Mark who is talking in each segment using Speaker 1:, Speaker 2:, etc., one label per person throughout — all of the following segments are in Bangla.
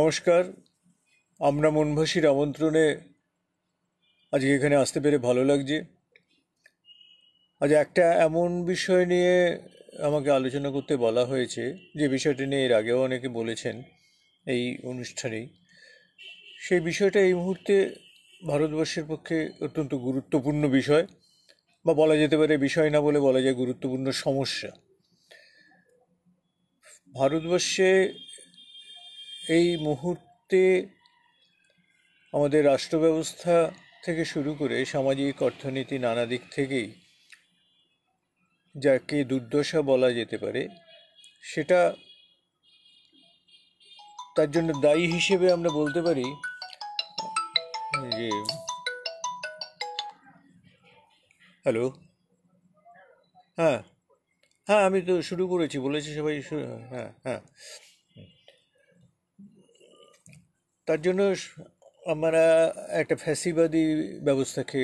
Speaker 1: নমস্কার। আমরা মনভাসীর আমন্ত্রণে আজকে এখানে আসতে পেরে ভালো লাগছে। আজ একটা এমন বিষয় নিয়ে আমাকে আলোচনা করতে বলা হয়েছে, যে বিষয়টি নিয়ে এর আগেও অনেকে বলেছেন এই অনুষ্ঠানেই। সেই বিষয়টা এই মুহূর্তে ভারতবর্ষের পক্ষে অত্যন্ত গুরুত্বপূর্ণ বিষয়, বা বলা যেতে পারে বিষয় না বলে বলা যায় গুরুত্বপূর্ণ সমস্যা। ভারতবর্ষে এই মুহূর্তে আমাদের রাষ্ট্র ব্যবস্থা থেকে শুরু করে সামাজিক অর্থনীতি নানা দিক থেকেই যাকে দুর্দশা বলা যেতে পারে, সেটা তার জন্য দায়ী হিসেবে আমরা বলতে পারি যে হ্যালো। হ্যাঁ, হ্যাঁ, আমি তো শুরু করেছি, বলেছি সবাই হ্যাঁ, হ্যাঁ। তার জন্য আমরা একটা ফ্যাসিবাদী ব্যবস্থাকে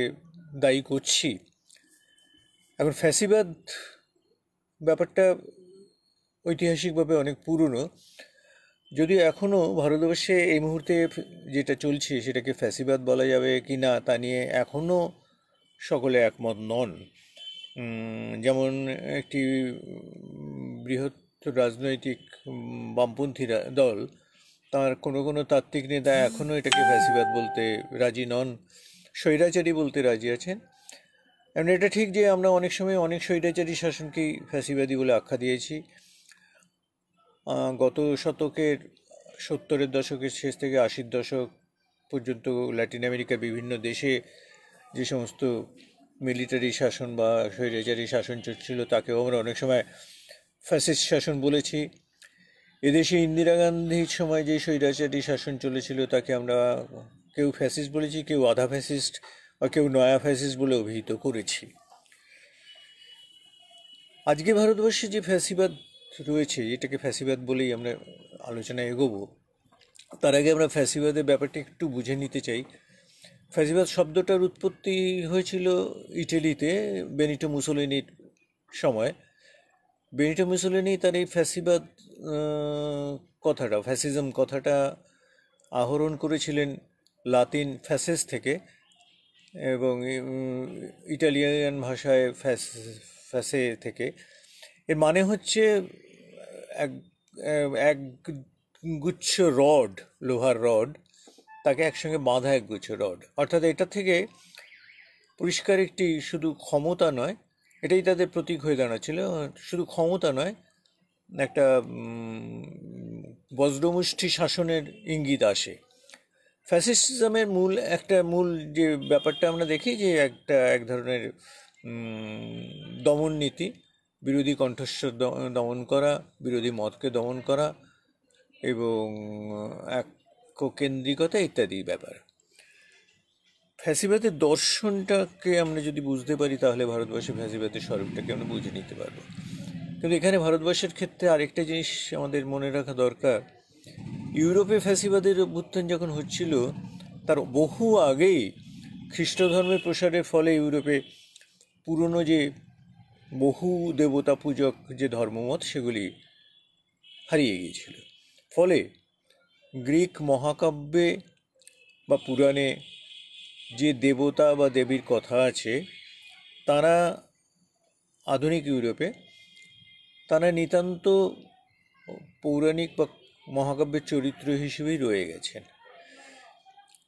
Speaker 1: দায়ী করছি। এখন ফ্যাসিবাদ ব্যাপারটা ঐতিহাসিকভাবে অনেক পুরনো, যদিও এখনও ভারতবর্ষে এই মুহূর্তে যেটা চলছে সেটাকে ফ্যাসিবাদ বলা যাবে কি না তা নিয়ে এখনও সকলে একমত নন। যেমন একটি বৃহৎ রাজনৈতিক বামপন্থী দল, তার কোনো কোনো তাত্ত্বিক নেতা এখনও এটাকে ফ্যাসিবাদ বলতে রাজি নন, স্বৈরাচারী বলতে রাজি আছেন। এবং এটা ঠিক যে আমরা অনেক সময় অনেক স্বৈরাচারী শাসনকেই ফ্যাসিবাদী বলে আখ্যা দিয়েছি। গত শতকের 70-এর দশকের শেষ থেকে 80-র দশক পর্যন্ত ল্যাটিন আমেরিকার বিভিন্ন দেশে যে সমস্ত মিলিটারি শাসন বা স্বৈরাচারী শাসন চলছিল তাকেও আমরা অনেক সময় ফ্যাসিস্ট শাসন বলেছি। এদেশে ইন্দিরা গান্ধীর সময় যে স্বৈরাচারী শাসন চলেছিল তাকে আমরা কেউ ফ্যাসিস্ট বলেছি, কেউ আধা ফ্যাসিস্ট বা কেউ নয়া ফ্যাসিস্ট বলে অভিহিত করেছি। আজকে ভারতবর্ষে যে ফ্যাসিবাদ রয়েছে, এটাকে ফ্যাসিবাদ বলেই আমরা আলোচনায় এগোবো। তার আগে আমরা ফ্যাসিবাদের ব্যাপারটা একটু বুঝে নিতে চাই। ফ্যাসিবাদ শব্দটার উৎপত্তি হয়েছিল ইটালিতে বেনিটো মুসোলিনির সময়। বেনিটো মুসোলিনি তার এই ফ্যাসিবাদ ফ্যাসিজম কথাটা আহরণ করেছিলেন লাতিন ফ্যাসেস থেকে, এবং ইটালিয়ান ভাষায় ফ্যাসে থেকে। এর মানে হচ্ছে এক এক গুচ্ছ রড, লোহার রড, তাকে একসঙ্গে বাঁধা একগুচ্ছ রড। অর্থাৎ এটা থেকে পরিষ্কার একটি শুধু ক্ষমতা নয়, এটাই তাদের প্রতীক হয়ে দাঁড়াচ্ছিল, শুধু ক্ষমতা নয়, একটা বজ্রমুষ্টি শাসনের ইঙ্গিত আসে। ফ্যাসিজমের মূল যে ব্যাপারটা আমরা দেখি যে এক ধরনের দমন নীতি, বিরোধী কণ্ঠস্বর দমন করা, বিরোধী মতকে দমন করা, এবং এককেন্দ্রিকতা ইত্যাদি ব্যাপার। ফ্যাসিবাদের দর্শনটাকে আমরা যদি বুঝতে পারি তাহলে ভারতবর্ষের ফ্যাসিবাদের স্বরূপটাকে আমরা বুঝে নিতে পারবো। কিন্তু এখানে ভারতবর্ষের ক্ষেত্রে আরেকটা জিনিস আমাদের মনে রাখা দরকার। ইউরোপে ফ্যাসিবাদের অভ্যুত্থান যখন হচ্ছিল তার বহু আগেই খ্রিস্ট ধর্মের প্রসারের ফলে ইউরোপে পুরনো যে বহু দেবতা পূজক যে ধর্মমত সেগুলি হারিয়ে গিয়েছিল। ফলে গ্রিক মহাকাব্যে বা পুরাণে যে দেবতা বা দেবীর কথা আছে, তারা আধুনিক ইউরোপে তারা নিতান্ত পৌরাণিক বা মহাকাব্যের চরিত্র হিসেবেই রয়ে গেছেন।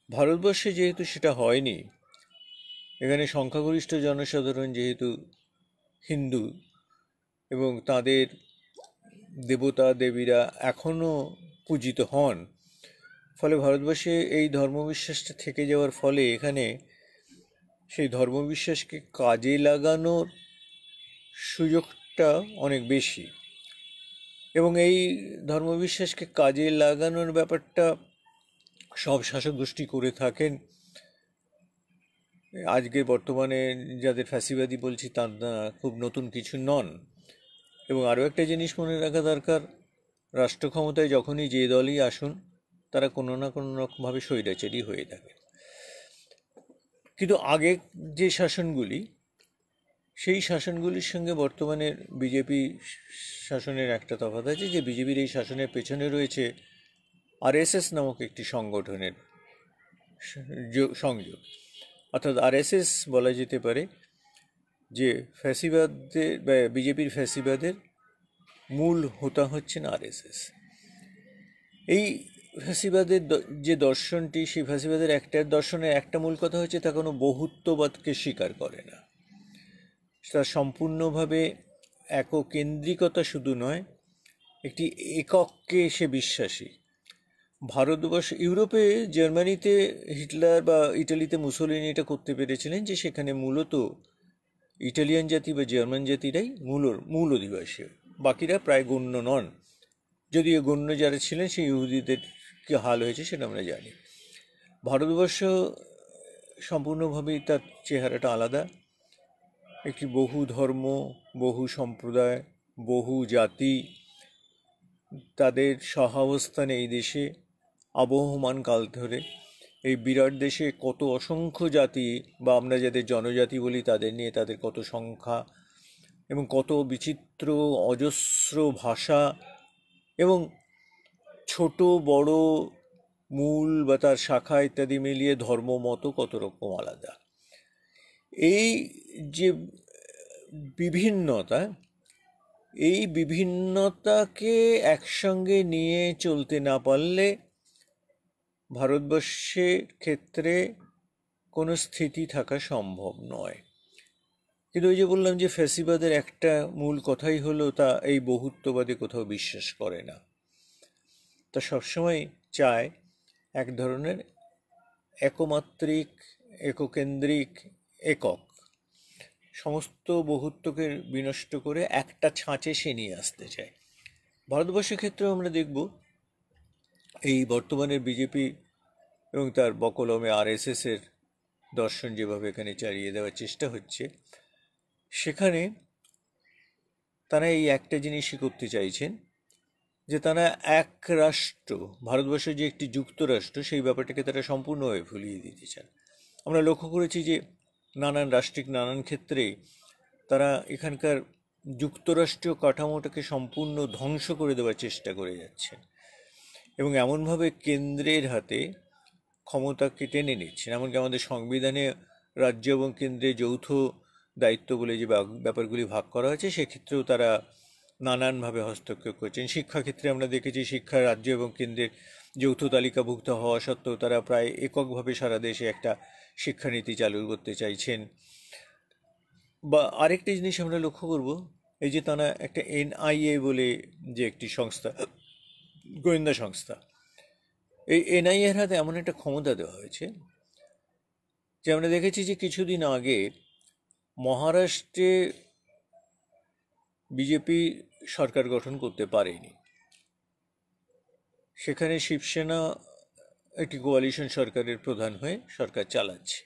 Speaker 1: ভারতবর্ষে যেহেতু সেটা হয়নি, এখানে সংখ্যাগরিষ্ঠ জনসাধারণ যেহেতু হিন্দু এবং তাদের দেবতা দেবীরা এখনও পূজিত হন, ফলে ভারতবর্ষে এই ধর্মবিশ্বাসটা থেকে যাওয়ার ফলে এখানে সেই ধর্মবিশ্বাসকে কাজে লাগানোর সুযোগটা অনেক বেশি। এবং এই ধর্মবিশ্বাসকে কাজে লাগানোর ব্যাপারটা সব শাসক গোষ্ঠী করে থাকেন। আজকে বর্তমানে যাদের ফ্যাসিবাদী বলছি তারা খুব নতুন কিছু নন। এবং আরও একটা জিনিস মনে রাখা দরকার, রাষ্ট্র ক্ষমতায় যখনই যে দলই আসুন তারা কোনো না কোনো রকমভাবে স্বৈরাচারী হয়ে থাকে। কিন্তু আগে যে শাসনগুলি, সেই শাসনগুলির সঙ্গে বর্তমানের বিজেপি শাসনের একটা তফাৎ আছে, যে বিজেপির এই শাসনের পেছনে রয়েছে আরএসএস নামক একটি সংগঠনের সংযোগ। অর্থাৎ আরএসএস বলা যেতে পারে যে ফ্যাসিবাদের বা বিজেপির ফ্যাসিবাদের মূল হোতা হচ্ছেন আরএসএস। এই ফ্যাসিবাদের যে দর্শনটি, সেই ফ্যাসিবাদের দর্শনের একটা মূল কথা হচ্ছে তা কোনো বহুত্ববাদকে স্বীকার করে না। তা সম্পূর্ণভাবে এককেন্দ্রিকতা শুধু নয়, একটি এককে সে বিশ্বাসী। ভারতবর্ষ, ইউরোপে, জার্মানিতে হিটলার বা ইটালিতে মুসোলিনি এটা করতে পেরেছিলেন যে সেখানে মূলত ইটালিয়ান জাতি বা জার্মান জাতিরাই মূল অধিবাসী, বাকিরা প্রায় গণ্য নন। যদিও গণ্য যারা ছিলেন সেই ইহুদিদের কি হাল হয়েছে সেটা আমরা জানি। ভারতবর্ষ সম্পূর্ণভাবেই তার চেহারাটা আলাদা, একটি বহু ধর্ম, বহু সম্প্রদায়, বহু জাতি তাদের সহাবস্থানে এই দেশে আবহমান কাল ধরে। এই বিরাট দেশে কত অসংখ্য জাতি বা আমরা যাদের জনজাতি বলি তাদের নিয়ে তাদের কত সংখ্যা এবং কত বিচিত্র অজস্র ভাষা এবং ছোট বড় মূল বা তার শাখা ইত্যাদি মিলিয়ে ধর্ম মতো কত রকম আলাদা। এই যে বিভিন্নতা, এই বিভিন্নতাকে একসঙ্গে নিয়ে চলতে না পারলে ভারতবর্ষের ক্ষেত্রে কোনো স্থিতি থাকা সম্ভব নয়। কিন্তু ওই যে বললাম যে ফ্যাসিবাদের একটা মূল কথাই হলো তা এই বহুত্ববাদে কোথাও বিশ্বাস করে না। তা সবসময় চায় এক ধরনের একমাত্রিক, এককেন্দ্রিক, একক, সমস্ত বহুত্বকে বিনষ্ট করে একটা ছাঁচে সে নিয়ে আসতে চায়। ভারতবর্ষের ক্ষেত্রেও আমরা দেখব এই বর্তমানের বিজেপি এবং তার বকলমে আরএসএসের দর্শন যেভাবে এখানে চালিয়ে দেওয়ার চেষ্টা হচ্ছে, সেখানে তারা এই একটা জিনিসই করতে চাইছেন যে তারা এক রাষ্ট্র, ভারতবর্ষ যে একটি যুক্তরাষ্ট্র, সেই ব্যাপারটাকে তারা সম্পূর্ণভাবে ভুলিয়ে দিতে চান। আমরা লক্ষ্য করেছি যে নানান রাষ্ট্রিক নানান ক্ষেত্রে তারা এখানকার যুক্তরাষ্ট্রীয় কাঠামোটাকে সম্পূর্ণ ধ্বংস করে দেওয়ার চেষ্টা করে যাচ্ছেন এবং এমনভাবে কেন্দ্রের হাতে ক্ষমতাকে টেনে নিচ্ছেন। এমনকি আমাদের সংবিধানে রাজ্য এবং কেন্দ্রে যৌথ দায়িত্ব বলে যে ব্যাপারগুলি ভাগ করা হয়েছে, সেক্ষেত্রেও তারা নানানভাবে হস্তক্ষেপ করছেন। শিক্ষাক্ষেত্রে আমরা দেখেছি শিক্ষা রাজ্য এবং কেন্দ্রের যৌথ তালিকাভুক্ত হওয়া সত্ত্বেও তারা প্রায় এককভাবে সারা দেশে একটা শিক্ষানীতি চালু করতে চাইছেন। বা আরেকটি জিনিস আমরা লক্ষ্য করব, এই যে তারা একটা এনআইএ বলে যে একটি সংস্থা, গোয়েন্দা সংস্থা, এই এনআইএর হাতে এমন একটা ক্ষমতা দেওয়া হয়েছে যে আমরা দেখেছি যে কিছুদিন আগে মহারাষ্ট্রে বিজেপি সরকার গঠন করতে পারেনি, সেখানে শিবসেনা একটি কোয়ালিশন সরকারের প্রধান হয়ে সরকার চালাচ্ছে।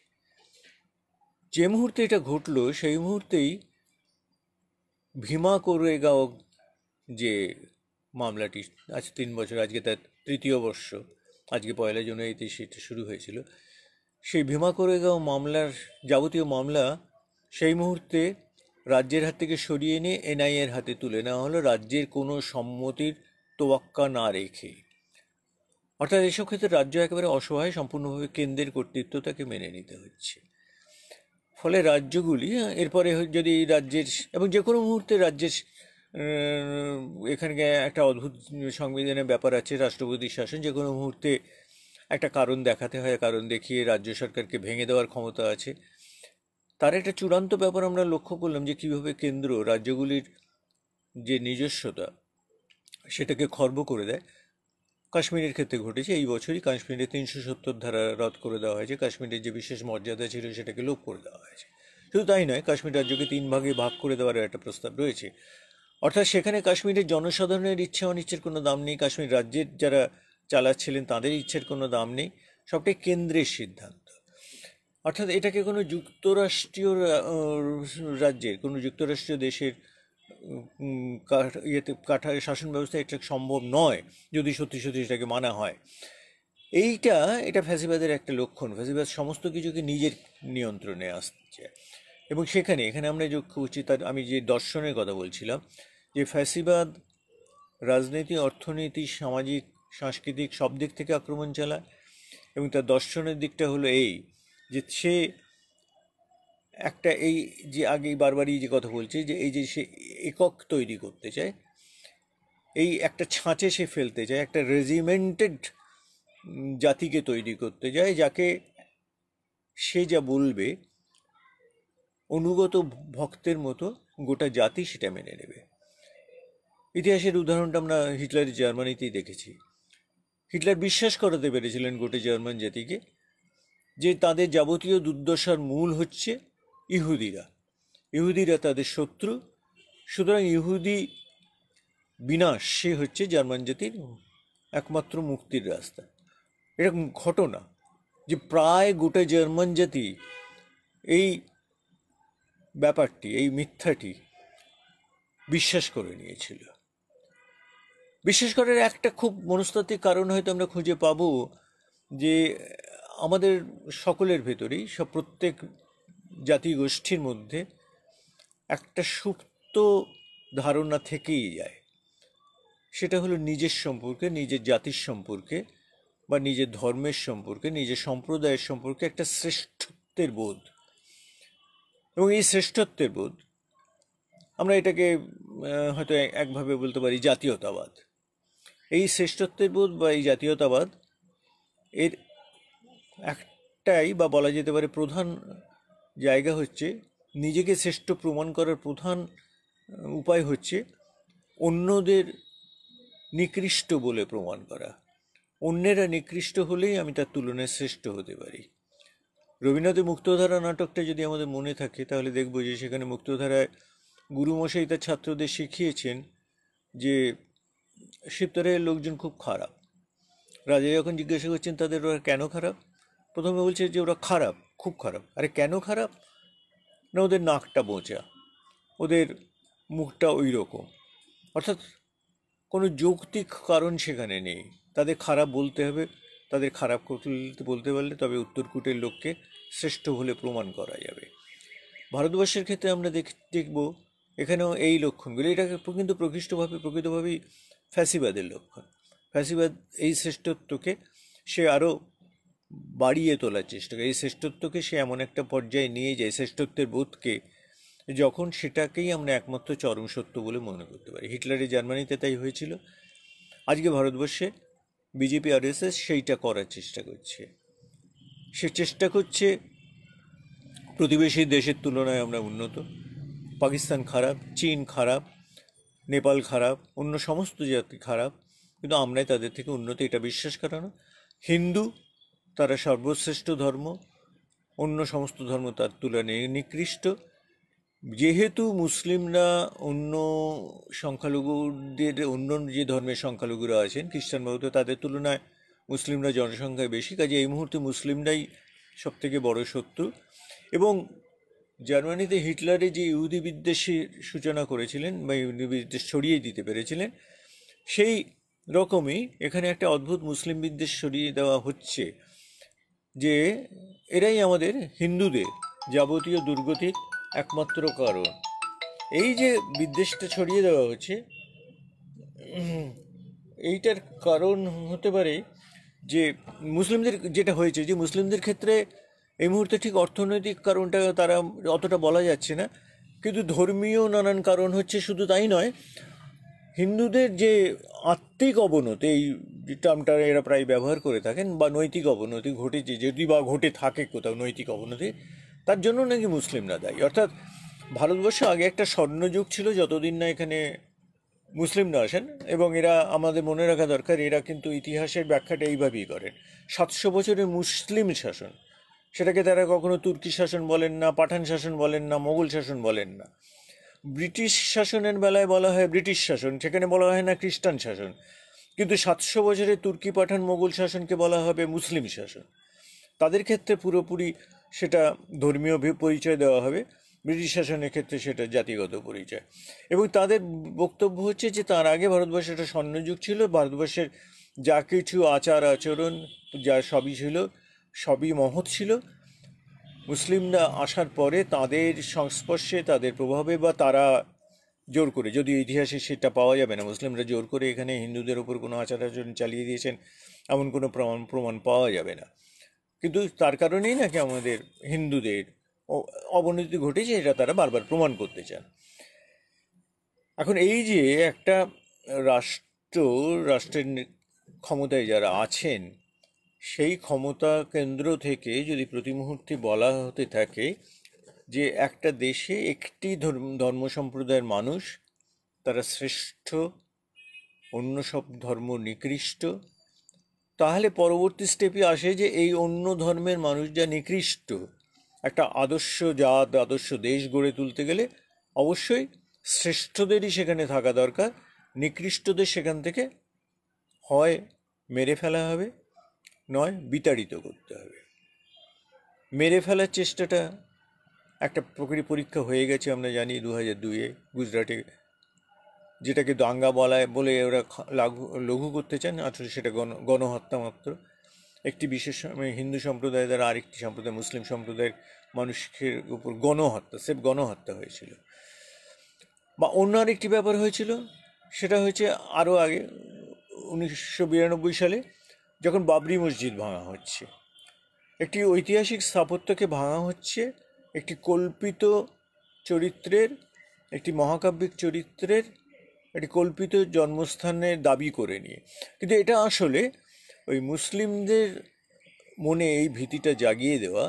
Speaker 1: যে মুহূর্তে এটা ঘটল সেই মুহূর্তেই ভীমা কোরেগাঁও যে মামলাটি আজ 3 বছর, আজকে তার তৃতীয় বর্ষ, আজকে 1 জানুয়ারিতে সেটা শুরু হয়েছিল, সেই ভীমা কোরেগাঁও মামলার যাবতীয় মামলা সেই মুহূর্তে রাজ্যের হাত থেকে সরিয়ে নিয়ে এনআইএর হাতে তুলে নেওয়া হলো, রাজ্যের কোনো সম্মতির তোয়াক্কা না রেখে। অর্থাৎ এসব ক্ষেত্রে রাজ্য একেবারে অসহায়, সম্পূর্ণভাবে কেন্দ্রের কর্তৃত্ব তাকে মেনে নিতে হচ্ছে। ফলে রাজ্যগুলি এরপরে যদি রাজ্যের এবং যে কোনো মুহূর্তে রাজ্যের এখানে একটা অদ্ভুত সংবিধানের ব্যাপার আছে, রাষ্ট্রপতির শাসন, যে কোনো মুহূর্তে একটা কারণ দেখাতে হয়, কারণ দেখিয়ে রাজ্য সরকারকে ভেঙে দেওয়ার ক্ষমতা আছে। তার একটা চূড়ান্ত ব্যাপার আমরা লক্ষ্য করলাম যে কীভাবে কেন্দ্র রাজ্যগুলির যে নিজস্বতা সেটাকে খর্ব করে দেয়। কাশ্মীরের ক্ষেত্রে ঘটেছে এই বছরই, কাশ্মীরে 370 ধারা রদ করে দেওয়া হয়েছে, কাশ্মীরের যে বিশেষ মর্যাদা ছিল সেটাকে লোপ করে দেওয়া হয়েছে। শুধু তাই নয়, কাশ্মীর রাজ্যকে 3 ভাগে ভাগ করে দেওয়ার একটা প্রস্তাব রয়েছে। অর্থাৎ সেখানে কাশ্মীরের জনসাধারণের ইচ্ছা অনিচ্ছের কোনো দাম নেই, কাশ্মীর রাজ্যের যারা চালাচ্ছিলেন তাদের ইচ্ছের কোনো দাম নেই, সবটাই কেন্দ্রের সিদ্ধান্ত। অর্থাৎ এটাকে কোনো যুক্তরাষ্ট্রীয় রাজ্যের, কোনো যুক্তরাষ্ট্রীয় দেশের শাসন ব্যবস্থা এটা সম্ভব নয় যদি সত্যি সত্যি এটাকে মানা হয়। এটা ফ্যাসিবাদের একটা লক্ষণ। ফ্যাসিবাদ সমস্ত কিছুকে নিজের নিয়ন্ত্রণে আসছে এবং এখানে আমরা লক্ষ্য করছি, তার আমি যে দর্শনের কথা বলছিলাম, যে ফ্যাসিবাদ রাজনীতি, অর্থনীতি, সামাজিক সাংস্কৃতিক সব দিক থেকে আক্রমণ চালায়। এবং তার দর্শনের দিকটা হলো এই যে সে একটা, এই যে আগে বারবারই যে কথা বলছি, যে এই যে সে একক তৈরি করতে চায়, এই একটা ছাঁচে সে ফেলতে চায়, একটা রেজিমেন্টেড জাতিকে তৈরি করতে চায়, যাকে সে যা বলবে অনুগত ভক্তের মতো গোটা জাতি সেটা মেনে নেবে। ইতিহাসের উদাহরণটা আমরা হিটলারের জার্মানিতেই দেখেছি। হিটলার বিশ্বাস করাতে পেরেছিলেন গোটা জার্মান জাতিকে যে তাদের যাবতীয় দুর্দশার মূল হচ্ছে ইহুদিরা, ইহুদিরা তাদের শত্রু, সুতরাং ইহুদি বিনাশ সে হচ্ছে জার্মান জাতির একমাত্র মুক্তির রাস্তা। এরকম ঘটনা যে প্রায় গোটা জার্মান জাতি এই ব্যাপারটি, এই মিথ্যাটি বিশ্বাস করে নিয়েছিল। বিশ্বাস করার একটা খুব মনস্তাত্ত্বিক কারণ হয়তো আমরা খুঁজে পাবো, যে আমাদের সকলের ভেতরেই, প্রত্যেক জাতিগোষ্ঠীর মধ্যে একটা সুপ্ত ধারণা থেকেই যায়, সেটা হলো নিজের সম্পর্কে, নিজের জাতির সম্পর্কে, বা নিজের ধর্মের সম্পর্কে, নিজের সম্প্রদায়ের সম্পর্কে একটা শ্রেষ্ঠত্বের বোধ। এবং এই শ্রেষ্ঠত্বের বোধ, আমরা এটাকে হয়তো একভাবে বলতে পারি জাতীয়তাবাদ। এই শ্রেষ্ঠত্বের বোধ বা এই জাতীয়তাবাদ এর একটাই, বা বলা যেতে পারে প্রধান জায়গা হচ্ছে, নিজেকে শ্রেষ্ঠ প্রমাণ করার প্রধান উপায় হচ্ছে অন্যদের নিকৃষ্ট বলে প্রমাণ করা। অন্যেরা নিকৃষ্ট হলেই আমি তার তুলনায় শ্রেষ্ঠ হতে পারি। রবীন্দ্রনাথের মুক্তধারা নাটকটা যদি আমাদের মনে থাকে, তাহলে দেখব যে সেখানে মুক্তধারায় গুরুমশাই তার ছাত্রদের শিখিয়েছেন যে শিবতরের লোকজন খুব খারাপ। রাজা যখন জিজ্ঞাসা করছেন তাদের ওরা কেন খারাপ, প্রথমে বলছে যে ওরা খারাপ, খুব খারাপ। আরে কেন খারাপ? না, ওদের নাকটা বোঁচা, ওদের মুখটা ওই রকম। অর্থাৎ কোনো যৌক্তিক কারণ সেখানে নেই। তাদের খারাপ বলতে হবে, তাদের খারাপ বলতে পারলে তবে উত্তরকূটের লোককে শ্রেষ্ঠ বলে প্রমাণ করা যাবে। ভারতবর্ষের ক্ষেত্রে আমরা দেখব এখানেও এই লক্ষণগুলো, এটাকে কিন্তু প্রকৃতভাবেই ফ্যাসিবাদের লক্ষণ। ফ্যাসিবাদ এই শ্রেষ্ঠত্বকে সে আরও বাড়িয়ে তোলার চেষ্টা করে, এই শ্রেষ্ঠত্বকে সে এমন একটা পর্যায়ে নিয়ে যায়, শ্রেষ্ঠত্বের বোধকে, যখন সেটাকেই আমরা একমাত্র চরম সত্য বলে মনে করতে পারি। হিটলারের জার্মানিতে তাই হয়েছিল। আজকে ভারতবর্ষে বিজেপি আরএসএস সেইটা করার চেষ্টা করছে। সে চেষ্টা করছে প্রতিবেশী দেশের তুলনায় আমরা উন্নত, পাকিস্তান খারাপ, চীন খারাপ, নেপাল খারাপ, অন্য সমস্ত জাতি খারাপ, কিন্তু আমরাই তাদের থেকে উন্নত, এটা বিশ্বাস করানো। হিন্দু তারা সর্বশ্রেষ্ঠ ধর্ম, অন্য সমস্ত ধর্ম তার তুলনায় নিকৃষ্ট। যেহেতু মুসলিমরা অন্য সংখ্যালঘুদের, অন্য যে ধর্মের সংখ্যালঘুরা আছেন, খ্রিস্টান বৌদ্ধ, তাদের তুলনায় মুসলিমরা জনসংখ্যায় বেশি, কাজে এই মুহূর্তে মুসলিমরাই সবথেকে বড় শত্রু। এবং জার্মানিতে হিটলারে যে ইহুদি বিদ্বেষের সূচনা করেছিলেন বা ইহুদি বিদ্বেষ ছড়িয়ে দিতে পেরেছিলেন, সেই রকমই এখানে একটা অদ্ভুত মুসলিম বিদ্বেষ ছড়িয়ে দেওয়া হচ্ছে, যে এরাই আমাদের হিন্দুদের যাবতীয় দুর্গতির একমাত্র কারণ। এই যে বিদ্বেষটা ছড়িয়ে দেওয়া হচ্ছে, এইটার কারণ হতে পারে যে মুসলিমদের যেটা হয়েছে, যে মুসলিমদের ক্ষেত্রে এই মুহূর্তে ঠিক অর্থনৈতিক কারণটা তারা অতটা বলা যাচ্ছে না, কিন্তু ধর্মীয় নানান কারণ হচ্ছে। শুধু তাই নয়, হিন্দুদের যে আত্মিক অবনতি, এই টার্মটা এরা প্রায় ব্যবহার করে থাকেন, বা নৈতিক অবনতি ঘটেছে, যদি বা ঘটে থাকে কোথাও নৈতিক অবনতি, তার জন্য নাকি মুসলিমরা দায়ী। অর্থাৎ ভারতবর্ষে আগে একটা স্বর্ণযুগ ছিল, যতদিন না এখানে মুসলিমরা আসেন। এবং এরা, আমাদের মনে রাখা দরকার, এরা কিন্তু ইতিহাসের ব্যাখ্যাটা এইভাবেই করেন, 700 বছরের মুসলিম শাসন, সেটাকে তারা কখনো তুর্কি শাসন বলেন না, পাঠান শাসন বলেন না, মোগল শাসন বলেন না। ব্রিটিশ শাসনের বেলায় বলা হয় ব্রিটিশ শাসন, সেখানে বলা হয় না খ্রিস্টান শাসন। কিন্তু 700 বছরের তুর্কি পাঠান মোগল শাসনকে বলা হবে মুসলিম শাসন। তাদের ক্ষেত্রে পুরোপুরি সেটা ধর্মীয় পরিচয় দেওয়া হবে, ব্রিটিশ শাসনের ক্ষেত্রে সেটা জাতিগত পরিচয়। এবং তাদের বক্তব্য হচ্ছে যে তার আগে ভারতবর্ষে একটা স্বর্ণযুগ ছিল, ভারতবর্ষের যা কিছু আচার আচরণ যা সবই ছিল, সবই মহৎ ছিল। মুসলিমরা আসার পরে তাদের সংস্পর্শে, তাদের প্রভাবে, বা তারা জোর করে, যদিও ইতিহাসে সেটা পাওয়া যাবে না, মুসলিমরা জোর করে এখানে হিন্দুদের ওপর কোনো আচার আচরণ চালিয়ে দিয়েছেন এমন কোনো প্রমাণ পাওয়া যাবে না। কিন্তু তার কারণেই নাকি আমাদের হিন্দুদের অবনতি ঘটেছে, এটা তারা বারবার প্রমাণ করতে চান। এখন এই যে একটা রাষ্ট্রের ক্ষমতায় যারা আছেন, সেই ক্ষমতা কেন্দ্র থেকে যদি প্রতি মুহূর্তে বলা হতে থাকে যে একটা দেশে একটি ধর্ম সম্প্রদায়ের মানুষ তারা শ্রেষ্ঠ, অন্য সব ধর্ম নিকৃষ্ট, তাহলে পরবর্তী স্টেপে আসে যে এই অন্য ধর্মের মানুষ যা নিকৃষ্ট, একটা আদর্শ জাত, আদর্শ দেশ গড়ে তুলতে গেলে অবশ্যই শ্রেষ্ঠদেরই সেখানে থাকা দরকার, নিকৃষ্টদের সেখান থেকে হয় মেরে ফেলা হবে, নয় বিতাড়িত করতে হবে। মেরে ফেলার চেষ্টাটা একটা পরীক্ষা হয়ে গেছে, আমরা জানি 2002-এ গুজরাটে, যেটাকে দাঙ্গা বলে ওরা লঘু করতে চান, আসলে সেটা গণহত্যা মাত্র। একটি বিশেষ হিন্দু সম্প্রদায় দ্বারা আরেকটি সম্প্রদায়, মুসলিম সম্প্রদায়ের মানুষের উপর গণহত্যা হয়েছিল। বা অন্য আরেকটি ব্যাপার হয়েছিল, সেটা হয়েছে আরও আগে 1992 সালে, যখন বাবরি মসজিদ ভাঙা হচ্ছে। একটি ঐতিহাসিক স্থাপত্যকে ভাঙা হচ্ছে একটি কল্পিত চরিত্রের, একটি মহাকাব্যিক চরিত্রের একটি কল্পিত জন্মস্থানের দাবি করে নিয়ে। কিন্তু এটা আসলে ওই মুসলিমদের মনে এই ভীতিটা জাগিয়ে দেওয়া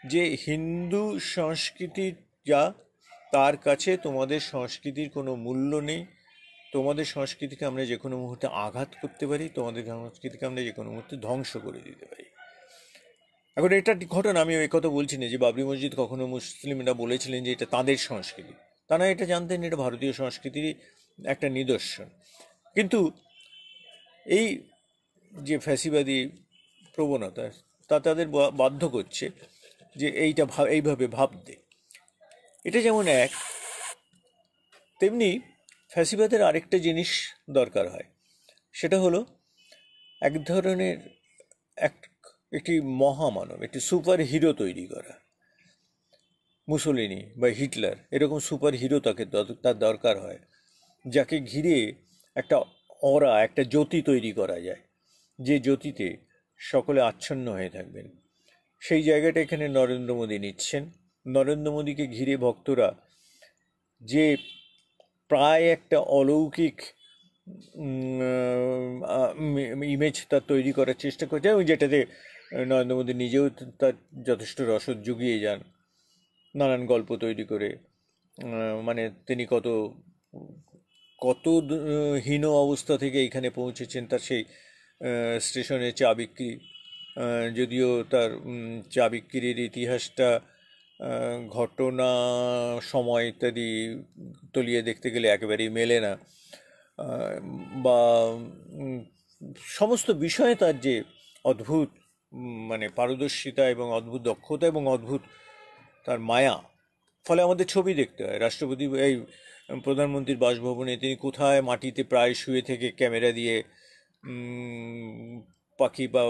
Speaker 1: যে হিন্দু সংস্কৃতি যা, তার কাছে তোমাদের সংস্কৃতির কোনো মূল্য নেই, তোমাদের সংস্কৃতিকে আমরা যে কোনো মুহূর্তে আঘাত করতে পারি, তোমাদের সংস্কৃতিকে আমরা যে কোনো মুহূর্তে ধ্বংস করে দিতে পারি। এখন এটা ঘটনা, আমি ওই কথা বলছি না যে বাবরি মসজিদ কখনো মুসলিমরা বলেছিলেন যে এটা তাদের সংস্কৃতি, তারা এটা জানতেন এটা ভারতীয় সংস্কৃতির একটা নিদর্শন। কিন্তু এই যে ফ্যাসিবাদী প্রবণতা, তা তাদের বাধ্য করছে যে এইভাবে ভাবতে। এটা যেমন এক, তেমনি ফ্যাসিবাদের আরেকটা জিনিস দরকার হয়, সেটা হলো এক ধরনের একটি মহামানব, একটি সুপার হিরো তৈরি করা। মুসোলিনি বা হিটলার এরকম সুপার হিরো তার দরকার হয়, যাকে ঘিরে একটা একটা জ্যোতি তৈরি করা যায়, যে জ্যোতিতে সকলে আচ্ছন্ন হয়ে থাকবেন। সেই জায়গাটা এখানে নরেন্দ্র মোদী নিচ্ছেন। নরেন্দ্র মোদীকে ঘিরে ভক্তরা যে প্রায় একটা অলৌকিক ইমেজ তার তৈরি করার চেষ্টা করছে, এবং যেটাতে নরেন্দ্র মোদী নিজেও তার যথেষ্ট রসদ জুগিয়ে যান নানান গল্প তৈরি করে। মানে তিনি কত হীন অবস্থা থেকে এখানে পৌঁছেছেন, তার সেই স্টেশনে চা বিক্রি, যদিও তার চা বিক্রির ইতিহাসটা, ঘটনা, সময় ইত্যাদি তলিয়ে দেখতে গেলে একেবারেই মেলে না, বা সমস্ত বিষয়ে তার যে অদ্ভুত মানে পারদর্শিতা এবং অদ্ভুত দক্ষতা এবং অদ্ভুত তার মায়া, ফলে আমাদের ছবি দেখতে হয়। রাষ্ট্রপতি এই প্রধানমন্ত্রীর বাসভবনে তিনি কোথায় মাটিতে প্রায় শুয়ে থেকে ক্যামেরা দিয়ে পাখি বা